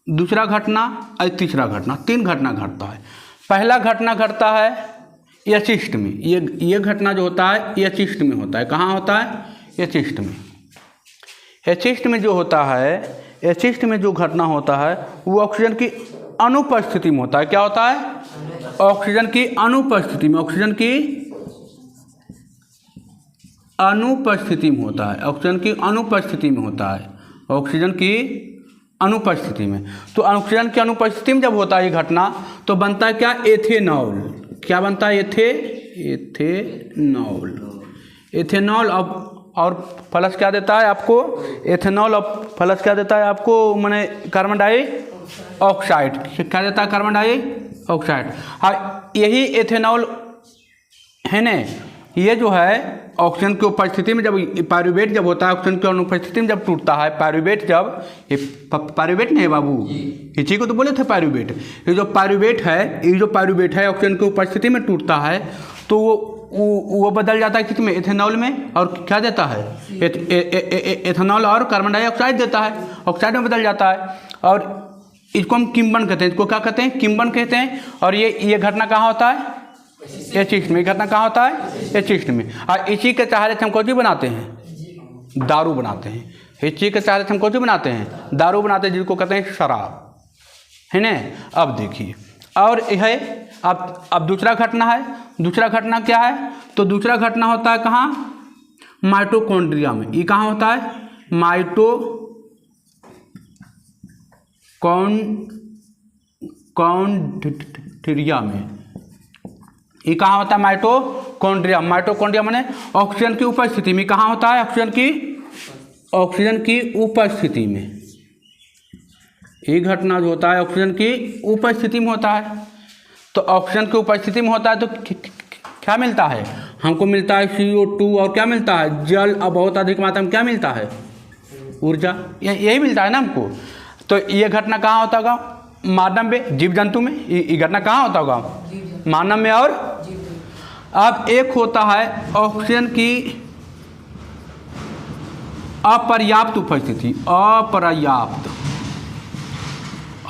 दूसरा घटना और तीसरा घटना, 3 घटना घटता है। पहला घटना घटता है यशिष्ट में। ये घटना जो होता है यशिष्ट में होता है। कहाँ होता है, यशिष्ट में। यशिष्ट में जो होता है, यशिष्ट में जो घटना होता है वो ऑक्सीजन की अनुपस्थिति में होता है। क्या होता है, ऑक्सीजन की अनुपस्थिति में, ऑक्सीजन की अनुपस्थिति में होता है। ऑक्सीजन की अनुपस्थिति में होता है, ऑक्सीजन की अनुपस्थिति में। तो ऑक्सीजन की अनुपस्थिति में जब होता है ये घटना तो बनता है क्या, एथेनॉल। क्या बनता है, एथेनॉल। एथेनॉल अब और प्लस क्या देता है आपको, एथेनॉल और प्लस क्या देता है आपको, माने कार्बन डाइऑक्साइड। क्या देता है, कार्बन डाइऑक्साइड। हाँ, यही एथेनॉल है ना, ये जो है ऑक्सीजन की उपस्थिति में जब पायरुवेट जब होता है, ऑक्सीजन की अनुपस्थिति में जब टूटता है पायरुवेट, जब ये पायरुवेट नहीं है बाबू, इसी को तो बोले थे पायरुवेट। ये जो पायरुवेट है ऑक्सीजन की उपस्थिति में टूटता है तो वो बदल जाता है किस में, एथेनॉल में। और क्या देता है, एथेनॉल और कार्बन डाइऑक्साइड देता है, ऑक्साइड में बदल जाता है। और इसको हम किम्बन कहते हैं। इसको क्या कहते हैं, किम्बन कहते हैं। और ये घटना कहाँ होता है, यशिष्ट में। घटना कहाँ होता है, यशिष्ट में। और इसी के सहारे से हम कौन सी बनाते हैं, दारू बनाते हैं। इसी के सहारे से हम कौन सी बनाते हैं, दारू बनाते हैं, जिसको कहते हैं शराब, है ना। अब देखिए और है अब दूसरा घटना है। दूसरा घटना क्या है, तो दूसरा घटना होता है कहाँ, माइटोकॉन्ड्रिया में। ये कहाँ होता है, माइटोकॉन्ड्रिया में। ये कहाँ होता है, माइटोकॉन्ड्रिया। माइटोकॉन्ड्रिया माने ऑक्सीजन की उपस्थिति में। कहाँ होता है, ऑक्सीजन की उपस्थिति में। ये घटना जो होता है ऑक्सीजन की उपस्थिति में होता है। तो ऑक्सीजन की उपस्थिति में होता है तो क्या मिलता है हमको, मिलता है CO2। और क्या मिलता है, जल। और बहुत अधिक मात्रा में क्या मिलता है, ऊर्जा। यही मिलता है ना हमको। तो ये घटना कहाँ होता होगा, मानव में, जीव जंतु में। ये घटना कहाँ होता होगा, मानव में। और अब एक होता है ऑक्सीजन की अपर्याप्त उपस्थिति।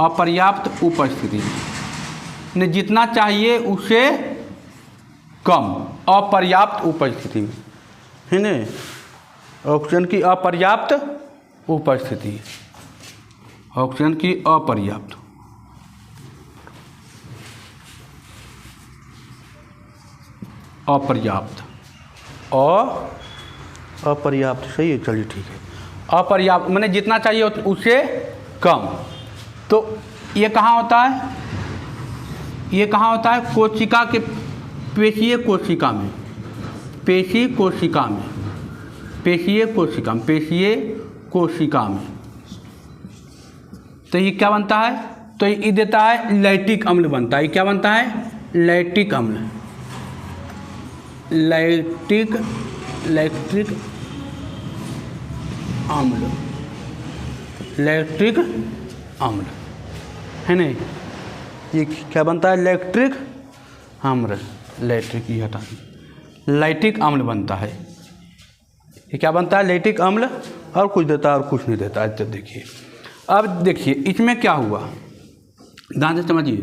अपर्याप्त उपस्थिति ने जितना चाहिए उससे कम, अपर्याप्त उपस्थिति में, है ना। ऑक्सीजन की अपर्याप्त उपस्थिति, ऑक्सीजन की अपर्याप्त। अपर्याप्त, अपर्याप्त सही है, चलिए ठीक है। अपर्याप्त माने जितना चाहिए उससे कम। तो ये कहाँ होता है, ये कहाँ होता है, कोशिका के पेशीय कोशिका में, पेशीय कोशिका में, पेशीय कोशिका में, पेशीय कोशिका में। तो ये क्या बनता है, तो ये देता है लैक्टिक अम्ल बनता है। ये क्या बनता है, लैक्टिक अम्ल, लैक्टिक अम्ल, लैक्टिक अम्ल है नहीं, ये क्या बनता है, लैक्टिक अम्ल, लैक्टिक, ये हटा, लैक्टिक अम्ल बनता है। ये क्या बनता है, लैक्टिक अम्ल, और कुछ देता है और कुछ नहीं देता है। तो देखिए, अब देखिए इसमें क्या हुआ, ध्यान से समझिए।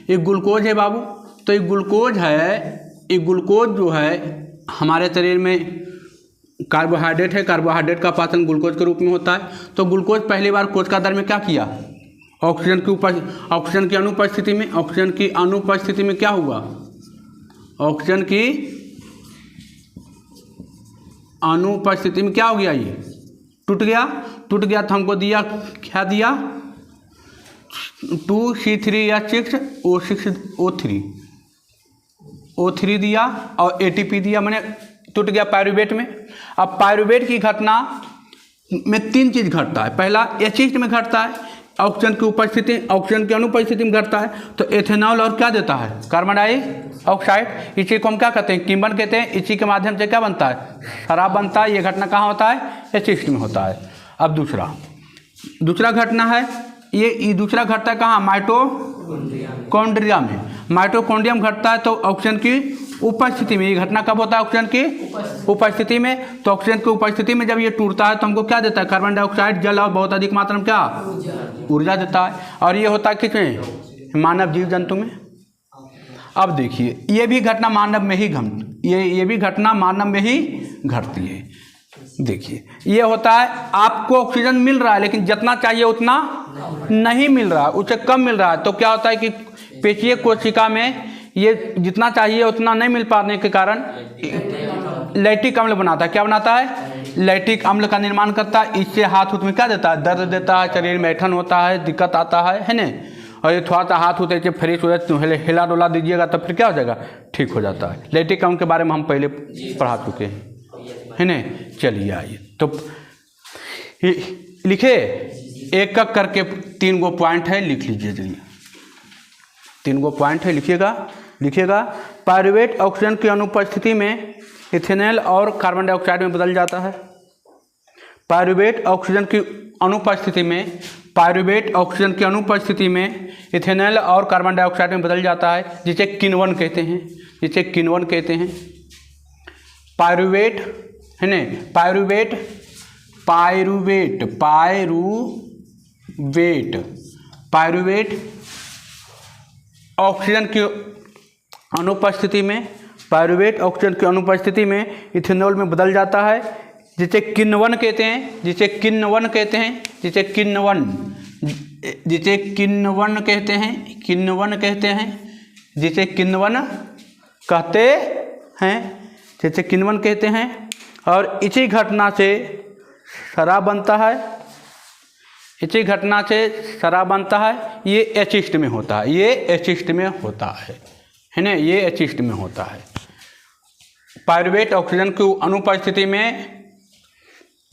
ये ग्लूकोज है बाबू, तो ये ग्लूकोज है, ये ग्लूकोज जो है हमारे शरीर में कार्बोहाइड्रेट है, कार्बोहाइड्रेट का पाचन ग्लूकोज के रूप में होता है। तो ग्लूकोज पहली बार कोशिकादर में क्या किया, ऑक्सीजन की अनुपस्थिति में, ऑक्सीजन की अनुपस्थिति में क्या हुआ, ऑक्सीजन की अनुपस्थिति में क्या हो गया, ये टूट गया। टूट गया तो हमको दिया, क्या दिया, 2C3H6O6O3, O3 दिया और ATP दिया, मैंने टूट गया पायरुवेट में। अब पायरुवेट की घटना में 3 चीज़ घटता है। पहला एसिड में घटता है, ऑक्सीजन की उपस्थिति, ऑक्सीजन की अनुपस्थिति में घटता है, तो एथेनॉल और क्या देता है, कार्बन डाइऑक्साइड। इसी को हम क्या कहते हैं, किण्वन कहते हैं। इसी के माध्यम से क्या बनता है, शराब बनता है। ये घटना कहाँ होता है, एसिड में होता है। अब दूसरा घटना है, ये दूसरा घटता है कहाँ, माइटोकॉन्ड्रिया में। माइटोकॉन्ड्रिया में घटता है तो ऑक्सीजन की उपस्थिति में। ये घटना कब होता है, ऑक्सीजन की उपस्थिति में। तो ऑक्सीजन की उपस्थिति में जब ये टूटता है तो हमको क्या देता है, कार्बन डाइऑक्साइड, जल और बहुत अधिक मात्रा में क्या, ऊर्जा देता है। और ये होता है किसमें, मानव जीव जंतु में। अब देखिए, ये भी घटना मानव में ही ये भी घटना मानव में ही घटती है। देखिए, ये होता है, आपको ऑक्सीजन मिल रहा है लेकिन जितना चाहिए उतना नहीं मिल रहा है, उससे कम मिल रहा है। तो क्या होता है कि पेशीय कोशिका में ये जितना चाहिए उतना नहीं मिल पाने के कारण लैक्टिक अम्ल बनाता है। क्या बनाता है, लैक्टिक अम्ल का निर्माण करता है। इससे हाथ में क्या देता है, दर्द देता है, शरीर में ऐठन होता है, दिक्कत आता है ना। और ये थोड़ा सा हाथ होते हैं फ्रेश हो जाए तो हिला डोला दीजिएगा तो फिर क्या हो जाएगा, ठीक हो जाता है। लैक्टिक अम्ल के बारे में हम पहले पढ़ा चुके हैं, है ना। चलिए आइए, तो लिखे एक एक करके 3 गो पॉइंट है, लिख लीजिए। चलिए 3 गो पॉइंट है, लिखिएगा। पायरुवेट ऑक्सीजन की अनुपस्थिति में इथेनॉल और कार्बन डाइऑक्साइड में बदल जाता है। पायरुवेट ऑक्सीजन की अनुपस्थिति में, पायरुवेट ऑक्सीजन की अनुपस्थिति में इथेनॉल और कार्बन डाइऑक्साइड में बदल जाता है, जिसे किण्वन कहते हैं, जिसे किण्वन कहते हैं। पायरुवेट है ना, पायरुवेट ऑक्सीजन की अनुपस्थिति में, पायरुवेट ऑक्सीजन की अनुपस्थिति में इथेनॉल में बदल जाता है, जिसे किण्वन कहते हैं, जिसे किण्वन कहते हैं, जिसे किण्वन कहते हैं, किण्वन कहते हैं, जिसे किण्वन कहते हैं, जिसे किण्वन कहते हैं। और इसी घटना से शराब बनता है, इसी घटना से शराब बनता है। ये एसिड में होता है, ये एसिड में होता है ना, ये एसिड में होता है। पायरुवेट ऑक्सीजन की अनुपस्थिति में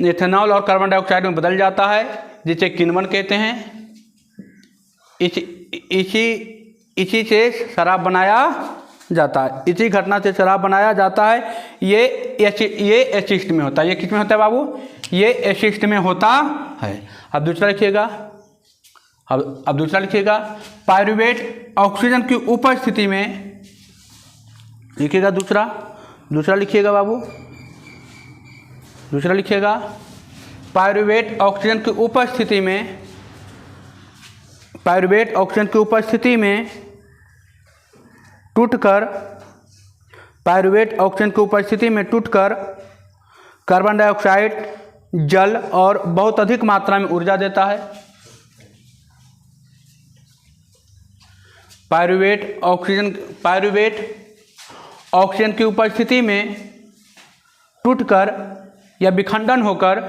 इथेनॉल और कार्बन डाइऑक्साइड में बदल जाता है, जिसे किण्वन कहते हैं। इसी से शराब बनाया जाता है, इसी घटना से शराब बनाया जाता है। ये एसिड में होता है। ये किस में होता है बाबू, ये एसिड में होता है। अब दूसरा लिखिएगा, अब दूसरा लिखिएगा। पायरुवेट ऑक्सीजन की उपस्थिति में, लिखिएगा दूसरा लिखिएगा बाबू, दूसरा लिखिएगा। पायरुवेट ऑक्सीजन की उपस्थिति में, पायरुवेट ऑक्सीजन की उपस्थिति में टूटकर, पायरुवेट ऑक्सीजन की उपस्थिति में टूटकर कार्बन डाइऑक्साइड, जल और बहुत अधिक मात्रा में ऊर्जा देता है। पायरुवेट ऑक्सीजन की उपस्थिति में टूटकर या विखंडन होकर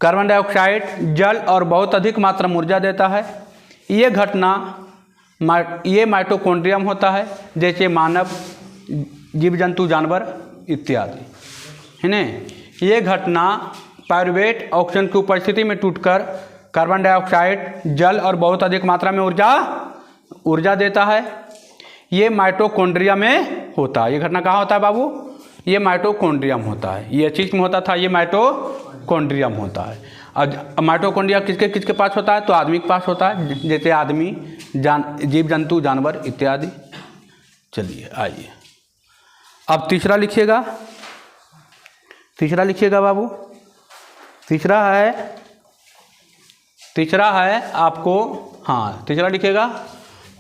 कार्बन डाइऑक्साइड, जल और बहुत अधिक मात्रा में ऊर्जा देता है। ये घटना ये माइटोकॉन्ड्रियम होता है, जैसे मानव, जीव जंतु, जानवर इत्यादि, है ना। ये घटना पायरुवेट ऑक्सीजन की उपस्थिति में टूटकर कार्बन डाइऑक्साइड, जल और बहुत अधिक मात्रा में ऊर्जा देता है। ये माइटोकॉन्ड्रिया में होता है। ये घटना कहाँ होता है बाबू? ये माइटोकॉन्ड्रियम होता है। ये चीज में होता था, ये माइटोकॉन्ड्रियम होता है। अब माइटोकॉन्ड्रिया किसके पास होता है? तो आदमी के पास होता है, जैसे आदमी, जीव जंतु, जानवर इत्यादि। चलिए आइए अब तीसरा लिखिएगा बाबू। तीसरा है आपको, हाँ तीसरा लिखिएगा,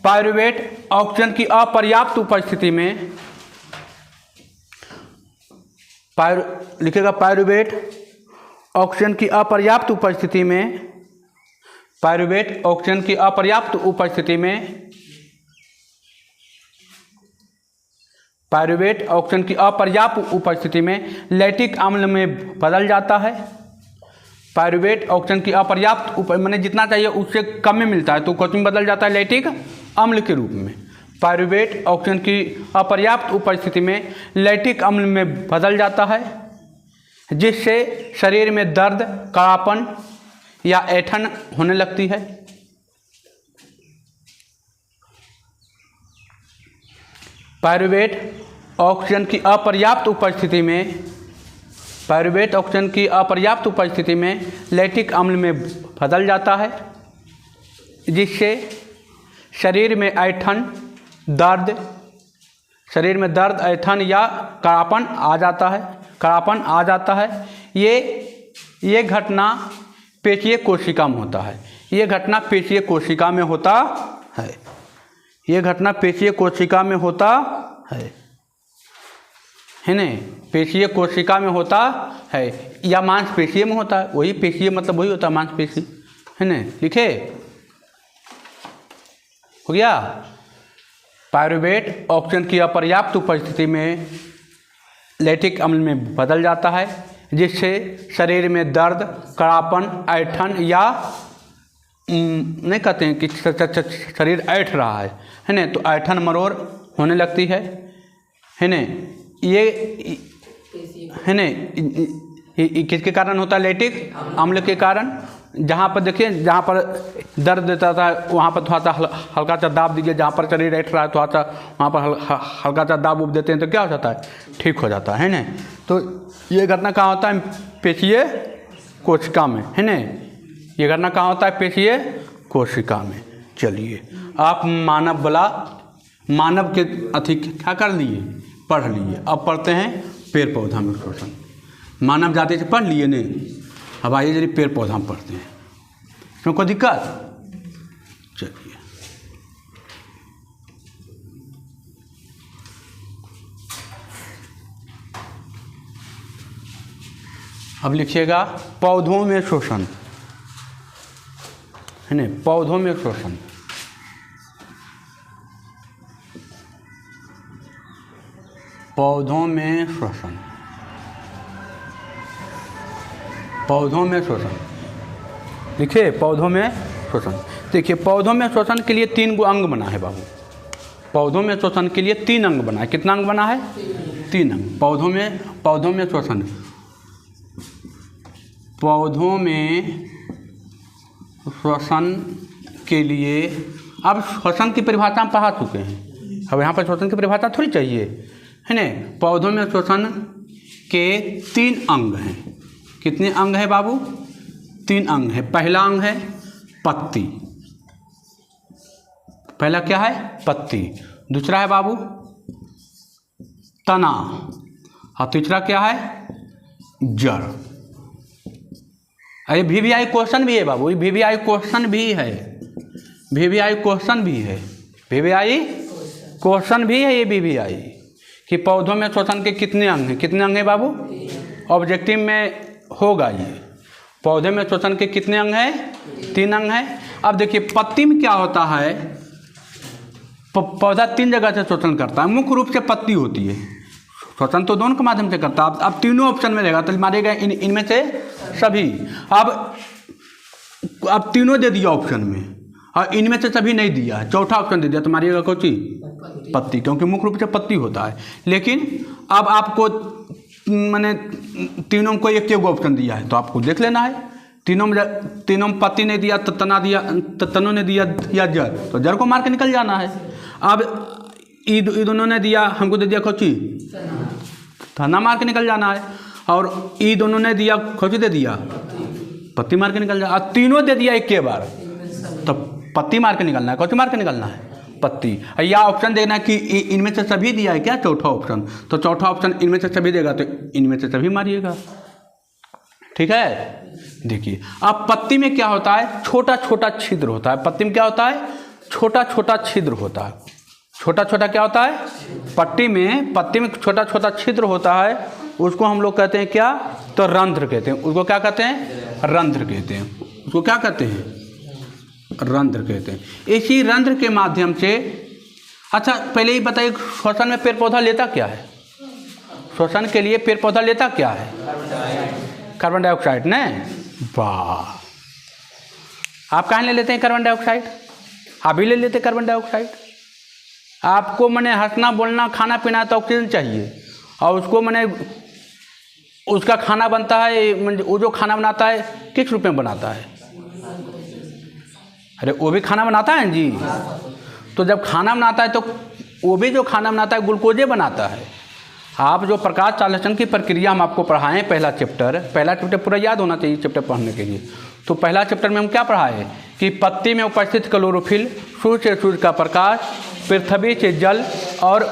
पायरुवेट ऑक्सीजन की अपर्याप्त उपस्थिति में, लिखिएगा पायरुवेट ऑक्सीजन की अपर्याप्त उपस्थिति में, पायरुवेट ऑक्सीजन की अपर्याप्त उपस्थिति में, पायरुवेट ऑक्सीजन की अपर्याप्त उपस्थिति में लैक्टिक अम्ल में बदल जाता है। पायरुवेट ऑक्सीजन की अपर्याप्त मैंने जितना चाहिए उससे कम में मिलता है तो कुछ में बदल जाता है लैक्टिक अम्ल के रूप में। पायरुवेट ऑक्सीजन की अपर्याप्त उपस्थिति में लैक्टिक अम्ल में बदल जाता है, जिससे शरीर में दर्द, कड़ापन या ऐंठन होने लगती है। पायरुवेट ऑक्सीजन की अपर्याप्त उपस्थिति में, पायरुवेट ऑक्सीजन की अपर्याप्त उपस्थिति में लैक्टिक अम्ल में बदल जाता है, जिससे शरीर में ऐंठन, दर्द, ऐंठन या कड़ापन आ जाता है। ये घटना पेशीय कोशिका में होता है। ये घटना पेशीय कोशिका में होता है। ये घटना पेशीय कोशिका में होता है ना, पेशीय कोशिका में होता है या मांसपेशीय में होता है। वही पेशीय मतलब वही होता है, मांसपेशी, है ना। लिखे हो गया। पायरुवेट ऑक्सीजन की अपर्याप्त उपस्थिति में लैक्टिक अम्ल में बदल जाता है, जिससे शरीर में दर्द, कड़ापन, ऐंठन या नहीं कहते हैं कि शरीर ऐंठ रहा है ना, तो ऐंठन मरोड़ होने लगती है ना। ये है ना, किसके कारण होता है? लैक्टिक अम्ल के कारण। जहाँ पर देखिए, जहाँ पर दर्द देता था वहाँ पर थोड़ा सा हल्का सा दाब दीजिए, जहाँ पर शरीर ऐंठ रहा है थोड़ा सा वहाँ पर हल्का सा दाब उब देते हैं तो क्या हो जाता है? ठीक हो जाता है ना। तो ये घटना कहाँ होता है? पेशीय कोशिका में, है ना। ये घटना कहाँ होता है? पेशीय कोशिका में। चलिए आप मानव के अथी क्या कर लिए? पढ़ लिए। अब पढ़ते हैं पेड़ पौधा में शोषण। मानव जाति से पढ़ लिए नहीं, अब आइए जरिए पेड़ पौधा में पढ़ते हैं। क्यों कोई दिक्कत? चलिए अब लिखिएगा पौधों में शोषण, है ना। पौधों में शोषण, पौधों में शोषण, पौधों में शोषण। देखिए पौधों में शोषण, देखिए पौधों में शोषण के लिए 3 अंग बना है बाबू। पौधों में शोषण के लिए 3 अंग बना है। कितना अंग बना है? 3 अंग। पौधों में शोषण, पौधों में शोषण के लिए, अब शोषण की परिभाषा हम पढ़ा चुके हैं, अब यहाँ पर शोषण की परिभाषा थोड़ी चाहिए, है ना। पौधों में शोषण के 3 अंग हैं। कितने अंग है बाबू? 3 अंग है। पहला अंग है पत्ती। पहला क्या है? पत्ती। दूसरा है बाबू तना, और तीसरा क्या है? जड़। ये VVI क्वेश्चन भी है बाबू, ये VVI क्वेश्चन भी है, VVI क्वेश्चन भी है, VVI क्वेश्चन भी है ये VVI, कि पौधों में शोषण के कितने अंग हैं? कितने अंग हैं बाबू? ऑब्जेक्टिव में होगा ये। पौधे में शोषण के कितने अंग हैं? 3 अंग हैं। अब देखिए पत्ती में क्या होता है? पौधा 3 जगह से शोषण करता है। मुख्य रूप से पत्ती होती है, शोषण तो दोनों के माध्यम से करता है। अब तीनों ऑप्शन में रहेगा तो मारेगा इनमें से सभी। अब तीनों दे दिया ऑप्शन में और इनमें से सभी नहीं दिया, चौथा ऑप्शन दे दिया तो मारिएगा कौन सी? पत्ती, क्योंकि मुख्य रूप से पत्ती होता है। लेकिन अब आपको मैंने तीनों को एक ऑप्शन दिया है तो आपको देख लेना है। तीनों में पत्ती नहीं दिया तो तना दिया, तो तनों ने दिया जड़, तो जड़ को मार के निकल जाना है। अब ये दोनों ने दिया, हमको दे दिया कौची? तना, मार के निकल जाना है। और ये दोनों ने दिया कौची दे दिया? पत्ती, मार के निकल जाना। और तीनों दे दिया एक के बार तो पत्ती मार के निकलना है, कौची मार के निकलना है? पत्ती। या ऑप्शन देना कि इनमें से सभी दिया है क्या? चौथा ऑप्शन, तो चौथा ऑप्शन इनमें से सभी देगा तो इनमें से सभी मारिएगा। ठीक है, देखिए अब पत्ती में क्या होता है? छोटा छोटा छिद्र होता है। पत्ती में क्या होता है? छोटा छोटा छिद्र होता है। छोटा छोटा क्या होता है? पत्ती में छोटा छोटा छिद्र होता है। उसको हम लोग कहते हैं क्या? तो रंध्र कहते हैं। उसको क्या कहते हैं? रंध्र कहते हैं। उसको क्या कहते हैं? रंध्र कहते हैं। इसी रंध्र के माध्यम से, अच्छा पहले ही बताइए, श्वसन में पेड़ पौधा लेता क्या है? श्वसन के लिए पेड़ पौधा लेता क्या है? कार्बन डाइऑक्साइड ने। वाह, आप कहाँ ले लेते हैं कार्बन डाइऑक्साइड? आप भी ले लेते हैं कार्बन डाइऑक्साइड। आपको मैंने हंसना बोलना खाना पीना तो ऑक्सीजन चाहिए, और उसको मैंने उसका खाना बनता है, वो जो खाना बनाता है किस रूप में बनाता है? अरे वो भी खाना बनाता है जी। तो जब खाना बनाता है तो वो भी जो खाना बनाता है ग्लूकोजे बनाता है। आप जो प्रकाश संश्लेषण की प्रक्रिया हम आपको पढ़ाएं, पहला चैप्टर पूरा याद होना चाहिए चैप्टर पढ़ने के लिए। तो पहला चैप्टर में हम क्या पढ़ाए कि पत्ती में उपस्थित क्लोरोफिल, सूर्य से सूर्य का प्रकाश, पृथ्वी से जल और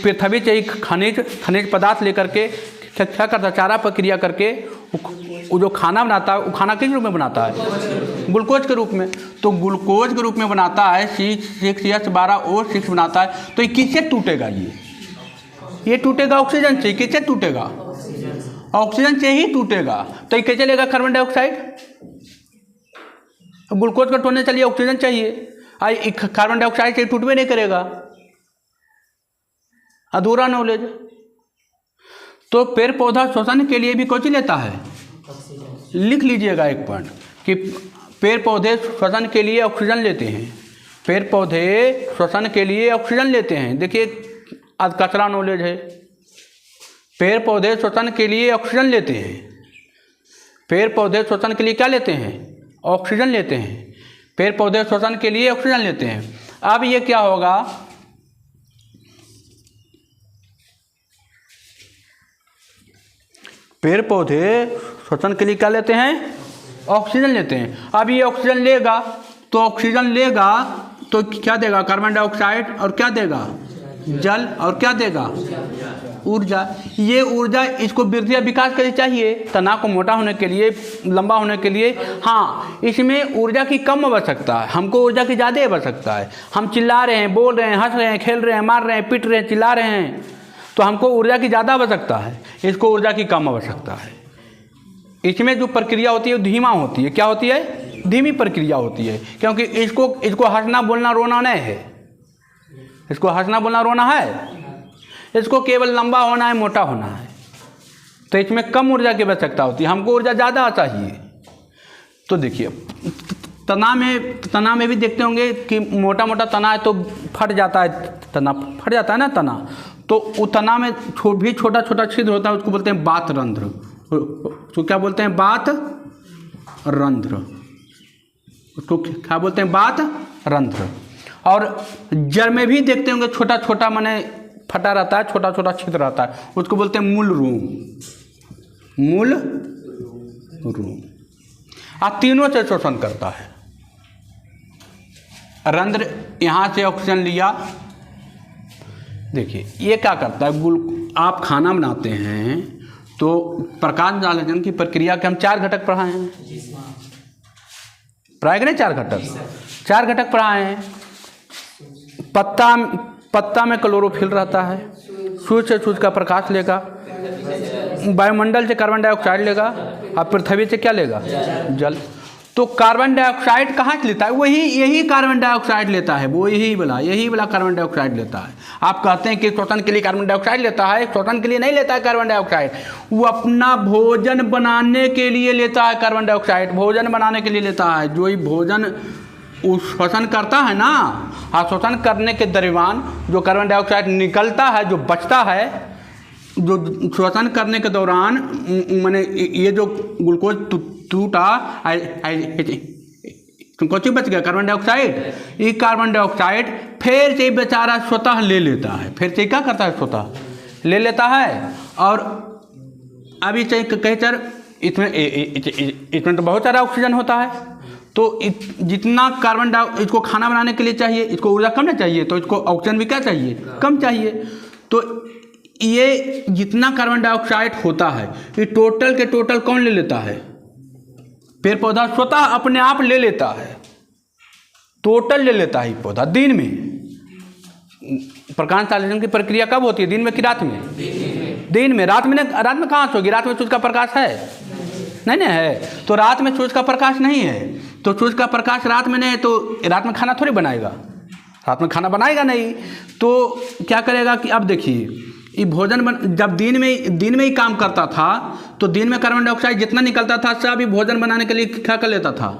पृथ्वी से खनिज पदार्थ लेकर के क्या करता है? चारा प्रक्रिया करके वो जो खाना बनाता है, वो खाना किस रूप में बनाता है? ग्लूकोज के रूप में। तो ग्लूकोज के रूप में बनाता है, C6H12O6 बनाता है। तो ये किससे टूटेगा? ये टूटेगा ऑक्सीजन से। किससे टूटेगा? ऑक्सीजन से ही टूटेगा। तो ये कैसे लेगा कार्बन डाइऑक्साइड? ग्लूकोज का टूटने चलिए ऑक्सीजन चाहिए, कार्बन डाइऑक्साइड से टूटवे नहीं करेगा। अधूरा नॉलेज। तो पेड़ पौधा श्वसन के लिए भी कौन लेता है? लिख लीजिएगा एक पॉइंट कि पेड़ पौधे श्वसन के लिए ऑक्सीजन लेते हैं। पेड़ पौधे श्वसन के लिए ऑक्सीजन लेते हैं। देखिए आज कचरा नॉलेज है। पेड़ पौधे श्वसन के लिए ऑक्सीजन लेते हैं। पेड़ पौधे श्वसन के लिए क्या लेते हैं? ऑक्सीजन लेते हैं। पेड़ पौधे श्वसन के लिए ऑक्सीजन लेते हैं। अब ये क्या होगा? पेड़ पौधे श्वसन के लिए क्या लेते हैं? ऑक्सीजन लेते हैं। अब ये ऑक्सीजन लेगा तो क्या देगा? कार्बन डाइऑक्साइड, और क्या देगा? जल, और क्या देगा? ऊर्जा। ये ऊर्जा इसको वृद्धि या विकास के लिए चाहिए, तना को मोटा होने के लिए, लंबा होने के लिए। हाँ, इसमें ऊर्जा की कम आवश्यकता है, हमको ऊर्जा की ज़्यादा आवश्यकता है। हम चिल्ला रहे हैं, बोल रहे हैं, हंस रहे हैं, खेल रहे हैं, मार रहे हैं, पीट रहे हैं, चिल्ला रहे हैं, तो हमको ऊर्जा की ज़्यादा आवश्यकता है, इसको ऊर्जा की कम आवश्यकता है। इसमें जो प्रक्रिया होती है वो धीमा होती है। क्या होती है? धीमी प्रक्रिया होती है, क्योंकि इसको हंसना बोलना रोना नहीं है। इसको हंसना बोलना रोना है, इसको केवल लंबा होना है, मोटा होना है। तो इसमें कम ऊर्जा की आवश्यकता होती है, हमको ऊर्जा ज़्यादा चाहिए। तो देखिए तना में भी देखते होंगे कि मोटा मोटा तना है तो फट जाता है, तना फट जाता है ना तना। तो वो तना में भी छोटा छोटा छिद्र होता है, उसको बोलते हैं बात रंध्र। तो क्या बोलते हैं? बात रंध्र। उसको क्या बोलते हैं? बात रंध्र। और जड़ में भी देखते होंगे छोटा छोटा माने फटा रहता है, छोटा छोटा छिद्र रहता है, उसको बोलते हैं मूल रूम। तीनों से शोषण करता है। रंध्र यहाँ से ऑक्सीजन लिया। देखिए ये क्या करता है? आप खाना बनाते हैं तो प्रकाश संश्लेषण की प्रक्रिया के हम 4 घटक पढ़ाए हैं। पढ़ाए कि नहीं? 4 घटक पढ़ाए हैं। पत्ता में क्लोरोफिल रहता है, सूर्य से सूर्य का प्रकाश लेगा, वायुमंडल से कार्बन डाइऑक्साइड लेगा, और पृथ्वी से क्या लेगा? जल। तो कार्बन डाइऑक्साइड कहाँ से लेता है? वही यही कार्बन डाइऑक्साइड लेता है, वो यही वाला कार्बन डाइऑक्साइड लेता है। आप कहते हैं कि श्वसन के लिए कार्बन डाइऑक्साइड लेता है, श्वसन के लिए नहीं लेता है कार्बन डाइऑक्साइड, वो अपना भोजन बनाने के लिए लेता है कार्बन डाइऑक्साइड, भोजन बनाने के लिए लेता है। जो ही भोजन श्वसन करता है ना, हाँ, श्वसन करने के दरमियान जो कार्बन डाइऑक्साइड निकलता है, जो बचता है, जो श्वसन करने के दौरान मैंने ये जो ग्लूकोज टूटा कुछ बच गया कार्बन डाइऑक्साइड, ये कार्बन डाइऑक्साइड फिर से बेचारा स्वतः ले लेता है, फिर से क्या करता है, स्वतः ले लेता है। और अभी चाहिए कहे सर इसमें तो बहुत सारा ऑक्सीजन होता है, तो जितना कार्बन डाइऑक्साइड इसको खाना बनाने के लिए चाहिए, इसको ऊर्जा कम ना चाहिए, तो इसको ऑक्सीजन भी क्या चाहिए, कम चाहिए। तो ये जितना कार्बन डाइऑक्साइड होता है ये टोटल के टोटल कौन ले लेता है? पेड़ पौधा स्वतः अपने आप ले लेता है, टोटल ले लेता है पौधा। दिन में प्रकाश संश्लेषण की प्रक्रिया कब होती है, दिन में कि रात में? दिन में। रात में कहाँ से होगी? रात में सूरज का प्रकाश है नहीं ना है, तो रात में सूरज का प्रकाश नहीं है, तो सूरज का प्रकाश रात में नहीं है, तो रात में खाना थोड़ी बनाएगा, रात में खाना बनाएगा नहीं। तो क्या करेगा कि अब देखिए ये भोजन जब दिन में ही काम करता था, तो दिन में कार्बन डाइऑक्साइड जितना निकलता था सब ही भोजन बनाने के लिए क्या कर लेता था,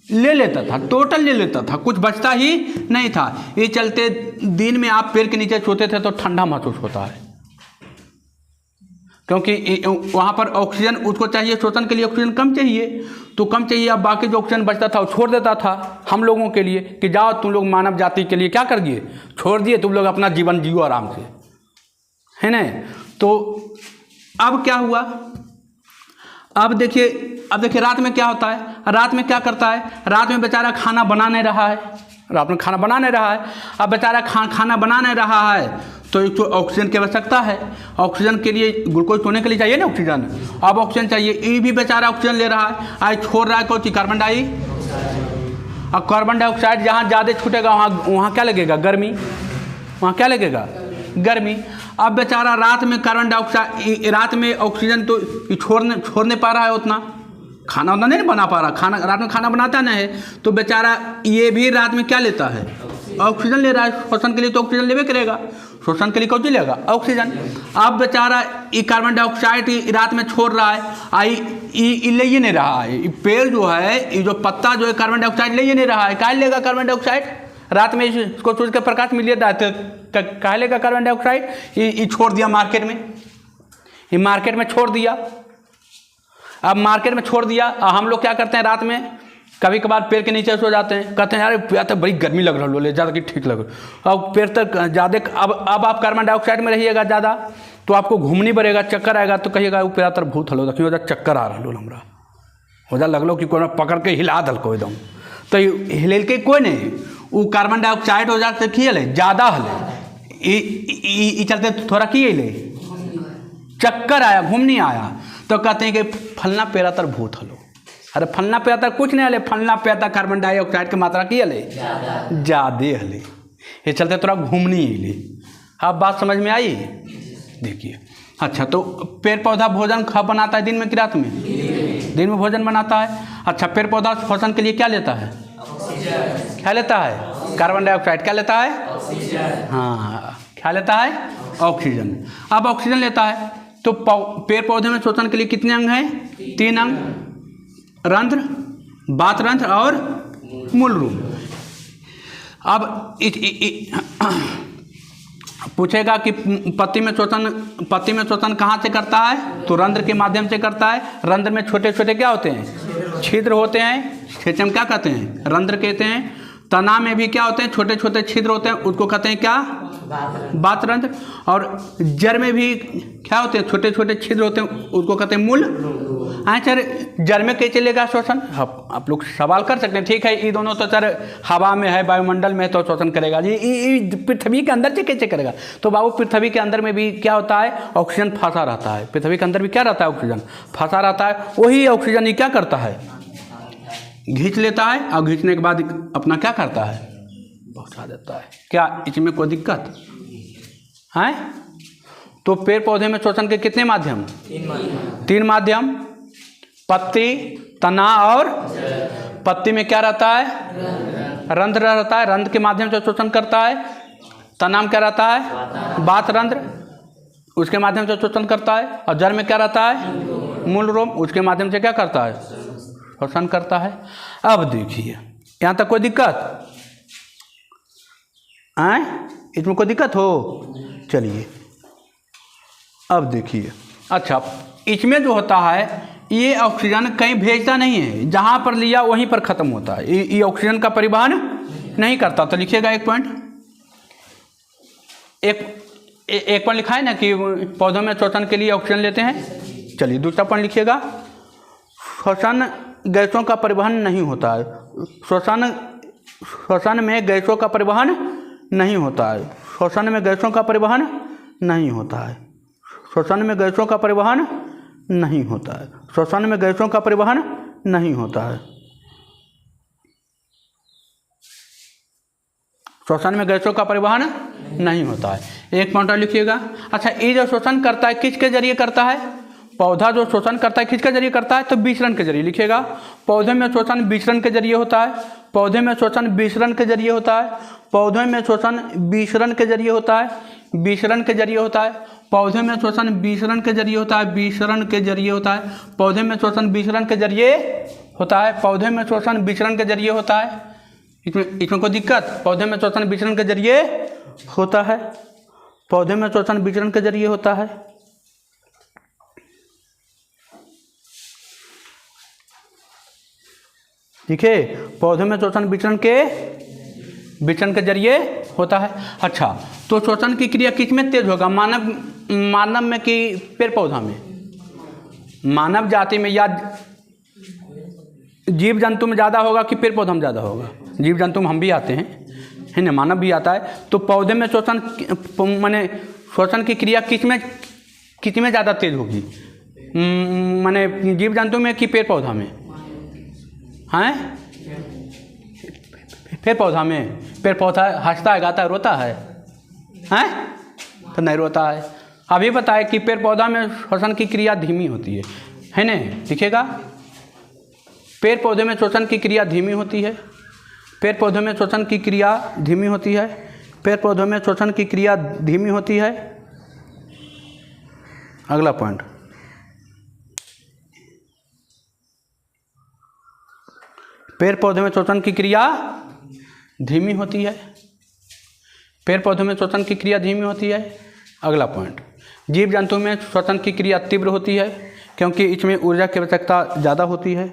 ले लेता था, टोटल ले लेता था, कुछ बचता ही नहीं था। ये चलते दिन में आप पेड़ के नीचे सोते थे तो ठंडा महसूस होता है, क्योंकि वहाँ पर ऑक्सीजन उसको चाहिए, श्वसन के लिए ऑक्सीजन कम चाहिए, तो कम चाहिए। अब बाकी जो ऑक्सीजन बचता था वो छोड़ देता था हम लोगों के लिए कि जाओ तुम लोग मानव जाति के लिए क्या कर दिए, छोड़ दिए, तुम लोग अपना जीवन जियो आराम से, है ना। तो अब क्या हुआ, अब देखिए रात में क्या होता है, रात में क्या करता है, रात में बेचारा खाना बना नहीं रहा है, रात में खाना बना नहीं रहा है। अब बेचारा खाना बना नहीं रहा है तो इसको ऑक्सीजन की आवश्यकता है, ऑक्सीजन के लिए ग्लूकोज होने के लिए चाहिए ना ऑक्सीजन, अब ऑक्सीजन चाहिए, ये भी बेचारा ऑक्सीजन ले रहा है, आज छोड़ रहा है कौन सी, कार्बन डाइऑक्साइड। और कार्बन डाइऑक्साइड जहाँ ज़्यादा छूटेगा वहाँ क्या लगेगा, गर्मी, वहाँ क्या लगेगा, गर्मी। अब बेचारा रात में कार्बन डाइऑक्साइड, रात में ऑक्सीजन तो छोड़ नहीं पा रहा है, उतना खाना उतना नहीं बना पा रहा, खाना रात में खाना बनाता नहीं है, तो बेचारा ये भी रात में क्या लेता है, ऑक्सीजन ले रहा है। श्वसन के लिए तो ऑक्सीजन लेवे करेगा, श्वसन के लिए कौन सी लेगा, ऑक्सीजन। अब बेचारा ये कार्बन डाइऑक्साइड रात में छोड़ रहा है, ले ही नहीं रहा है, पेड़ जो है, ये जो पत्ता जो है कार्बन डाइऑक्साइड ले ही नहीं रहा है, क्या लेगा कार्बन डाइऑक्साइड, रात में इसको सूरज का प्रकाश मिल रहा है तो क्या लेगा कार्बन डाइऑक्साइड, ये छोड़ दिया मार्केट में, ये मार्केट में छोड़ दिया। अब मार्केट में छोड़ दिया, हम लोग क्या करते हैं, रात में कभी कभार पेड़ के नीचे सो जाते हैं, कहते हैं यार पेड़ तो बड़ी गर्मी लग रहा है, ज़्यादा कि ठीक लग रहा है, अब पेड़ तक ज़्यादा, अब आप कार्बन डाइऑक्साइड में रहिएगा ज़्यादा तो आपको घूमनी पड़ेगा, चक्कर आएगा, तो कहिएगा पेड़ तर भूत हलो, क्यों चक्कर आ रहा हमारा, हो जा लगलो कि कोई पकड़ के हिला दलको एकदम, तो हिल के कोई नहीं, वो कार्बन डाइऑक्साइड हो जाते खिले ज़्यादा हले, चलते थोड़ा किए चक्कर आया, घूमनी आया, तो कहते हैं कि फलना पेड़ा तर भूत हलो। अरे फलना पेड़ा तर कुछ नहीं हले, फलना पेड़ा कार्बन डाइऑक्साइड की मात्रा की हले ज़्यादा हले, ये चलते थोड़ा घूमनी हिले। अब बात समझ में आई, देखिए। अच्छा, तो पेड़ पौधा भोजन कब बनाता है, दिन में कि रात में? दिन में भोजन बनाता है। अच्छा, पेड़ पौधा श्वसन के लिए क्या लेता है, क्या लेता है, कार्बन डाइऑक्साइड, क्या लेता है, हाँ, क्या लेता है, ऑक्सीजन। अब ऑक्सीजन लेता है तो पेड़ पौधे में श्वसन के लिए कितने अंग हैं, 3 अंग, रंध्र, बातरंध्र और मूलरूप। अब पूछेगा कि पत्ती में श्वसन कहाँ से करता है, तो रंध्र के माध्यम से करता है। रंध्र में छोटे छोटे क्या होते हैं, छिद्र होते हैं, छिद्र हम क्या कहते हैं, रंध्र कहते हैं। तना में भी क्या होते हैं, छोटे छोटे छिद्र होते हैं, उसको कहते हैं क्या, बातरंध्र। और जड़ में भी क्या होते हैं, छोटे छोटे छिद्र होते हैं, उसको कहते हैं मूल। सर जड़ में कैसे चलेगा श्वसन, आप लोग सवाल कर सकते हैं, ठीक है, ये दोनों तो सर हवा में है, वायुमंडल में तो श्वसन करेगा जी, पृथ्वी के अंदर से कैसे करेगा, तो बाबू पृथ्वी के अंदर में भी क्या होता है, ऑक्सीजन फंसा रहता है, पृथ्वी के अंदर भी क्या रहता है, ऑक्सीजन फंसा रहता है, वही ऑक्सीजन ही क्या करता है, खींच लेता है, और खींचने के बाद अपना क्या करता है, पहुँचा देता है। क्या इसमें कोई दिक्कत है? तो पेड़ पौधे में श्वसन के कितने माध्यम, 3 माध्यम, पत्ती, तना और पत्ती में क्या रहता है? रंध्र रहता है, रंध्र के माध्यम से शोषण करता है। तना में क्या रहता है? बात रंध्र, उसके माध्यम से शोषण करता है। और जड़ में क्या रहता है? मूल रोम, उसके माध्यम से क्या करता है? शोषण करता है। अब देखिए यहाँ तक कोई दिक्कत आए? इसमें कोई दिक्कत हो? चलिए अब देखिए, अच्छा इसमें जो होता है ये ऑक्सीजन कहीं भेजता नहीं है, जहाँ पर लिया वहीं पर ख़त्म होता है। ये ऑक्सीजन का परिवहन नहीं करता। तो लिखिएगा एक पॉइंट, एक पॉइंट लिखा है ना कि पौधों में शोषण के लिए ऑक्सीजन लेते हैं। चलिए दूसरा पॉइंट लिखिएगा, श्वसन गैसों का परिवहन नहीं होता है। श्वसन में गैसों का परिवहन नहीं होता है। श्वसन में गैसों का परिवहन नहीं होता है। श्वसन में गैसों का परिवहन नहीं होता है। श्वसन में गैसों का परिवहन नहीं होता है। श्वसन में गैसों का परिवहन नहीं होता है। एक पॉइंट लिखिएगा। अच्छा ये जो शोषण करता है किसके जरिए करता है? पौधा जो शोषण करता है किसके जरिए करता है? तो विसरण के जरिए। लिखिएगा पौधे में शोषण विसरण के जरिए होता है। पौधे में शोषण विसरण के जरिए होता है। पौधे में शोषण विसरण के जरिए होता है। विसरण के जरिए होता है। पौधे में शोषण विसरण के जरिए होता है। विसरण के जरिए होता है। पौधे में शोषण विसरण के जरिए होता है। पौधे में शोषण विसरण के जरिए होता है। इसमें कोई दिक्कत? पौधे में शोषण विसरण के जरिए होता है। पौधे में शोषण विसरण के जरिए होता है। ठीक है, पौधे में शोषण विसरण के जरिए होता है। अच्छा तो शोषण की क्रिया किस में तेज होगा? मानव में कि पेड़ पौधा में? मानव जाति में या जीव जंतु में ज़्यादा होगा कि पेड़ पौधा में ज़्यादा होगा? जीव जंतु में हम भी आते हैं, है ना, मानव भी आता है। तो पौधे में शोषण माने शोषण की क्रिया किस में ज़्यादा तेज होगी? माने जीव जंतु में कि पेड़ पौधा में? हैं? पेड़ पौधा में। पेड़ पौधा हंसता है, गाता है, रोता है? हैं? तो नहीं रोता है। अभी बताए कि पेड़ पौधा में शोषण की क्रिया धीमी होती है ना? लिखिएगा पेड़ पौधे में शोषण की क्रिया धीमी होती है। पेड़ पौधे में शोषण की क्रिया धीमी होती है। पेड़ पौधों में शोषण की क्रिया धीमी होती है। अगला पॉइंट, पेड़ पौधे में शोषण की क्रिया धीमी होती है। पेड़ पौधों में शोषण की क्रिया धीमी होती है। अगला पॉइंट, जीव जंतु में शोषण की क्रिया तीव्र होती है क्योंकि इसमें ऊर्जा की आवश्यकता ज़्यादा होती है।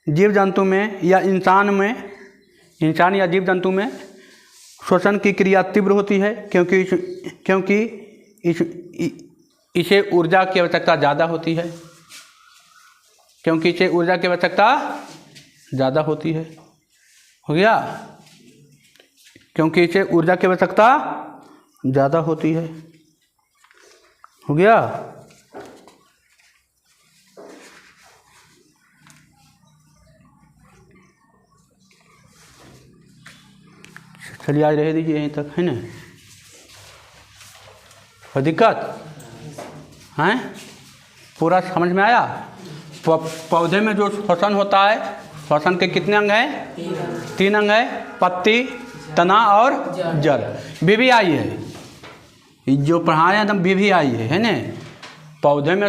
जीव जंतु में या इंसान या जीव जंतु में शोषण की क्रिया तीव्र होती है क्योंकि इसे ऊर्जा की आवश्यकता ज़्यादा होती है। क्योंकि इसे ऊर्जा की आवश्यकता ज़्यादा होती है। हो गया? क्योंकि इसे ऊर्जा की आवश्यकता ज़्यादा होती है। हो गया? चलिए आज रह दीजिए यहीं तक, है ना? कोई दिक्कत हैं? पूरा समझ में आया? पौधे में जो श्वसन होता है, श्वसन के कितने अंग हैं? 3 अंग है, पत्ती, तना और जड़। BVI है जो पढ़ाए एकदम BVI है ना? पौधे में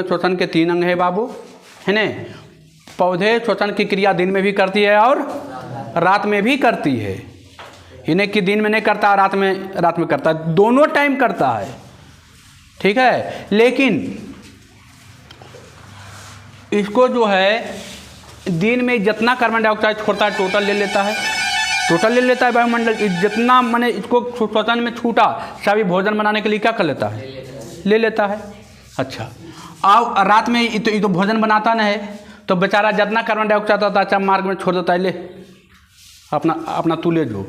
शोषण के 3 अंग है बाबू, है ना? पौधे शोषण की क्रिया दिन में भी करती है और रात में भी करती है। इन्हें कि दिन में नहीं करता, रात में करता है, दोनों टाइम करता है। ठीक है, लेकिन इसको जो है दिन में जितना कार्बन डाइऑक्साइड छोड़ता है टोटल ले लेता है वायुमंडल। जितना मैंने इसको श्वसन में छूटा सभी भोजन बनाने के लिए क्या कर लेता है? ले लेता है। अच्छा अब रात में ये तो भोजन बनाता नहीं है, तो बेचारा जितना कार्बन डाइऑक्साइड होता है अच्छा मार्ग में छोड़ देता है, ले अपना तू ले जो।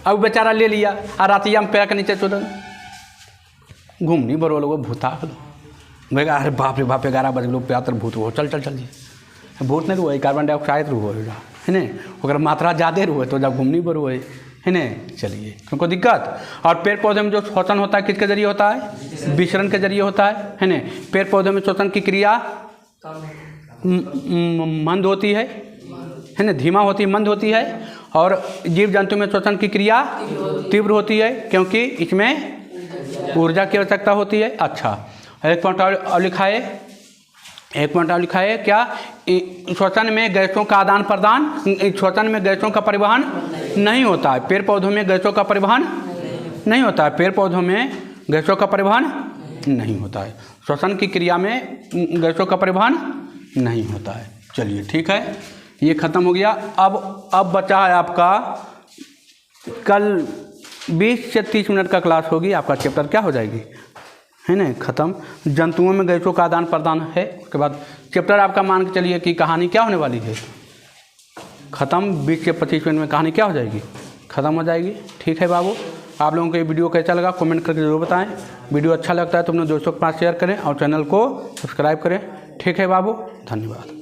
अब बेचारा ले लिया और रातिया में पैर के नीचे छोड़ घूमनी बरो लोग भूता भैया, अरे बाप रे बाप 11 बजे लोग प्यातर भूत हो, चल भूत नहीं रुआ, कार्बन डाइऑक्साइड रुआ है ना? अगर मात्रा ज़्यादा रुआ तो जब घूमनी पर रुआ है ना? चलिए क्योंकि दिक्कत। और पेड़ पौधे में जो शोषण होता है किसके जरिए होता है? विसरण के जरिए होता है ना? पेड़ पौधे में शोषण की क्रिया मंद होती है ना, धीमा होती है, मंद होती है। और जीव जंतु में श्वसन की क्रिया तीव्र होती है, क्योंकि इसमें ऊर्जा की आवश्यकता होती है। अच्छा, एक पॉइंट और लिखा है, एक पॉइंट और लिखा है क्या, श्वसन में गैसों का आदान प्रदान, श्वसन में गैसों का परिवहन नहीं होता है। पेड़ पौधों में गैसों का परिवहन नहीं होता है, पेड़ पौधों में गैसों का परिवहन नहीं होता है। श्वसन की क्रिया में गैसों का परिवहन नहीं होता है। चलिए ठीक है, ये ख़त्म हो गया। अब बचा है आपका, कल 20 से 30 मिनट का क्लास होगी, आपका चैप्टर क्या हो जाएगी, है ना, ख़त्म। जंतुओं में गैसों का आदान प्रदान है। उसके बाद चैप्टर आपका मान के चलिए कि कहानी क्या होने वाली है, ख़त्म। 20 से 25 मिनट में कहानी क्या हो जाएगी, ख़त्म हो जाएगी। ठीक है बाबू, आप लोगों को ये वीडियो कैसा लगा कमेंट करके ज़रूर बताएं। वीडियो अच्छा लगता है तो अपने दोस्तों के पास शेयर करें और चैनल को सब्सक्राइब करें। ठीक है बाबू, धन्यवाद।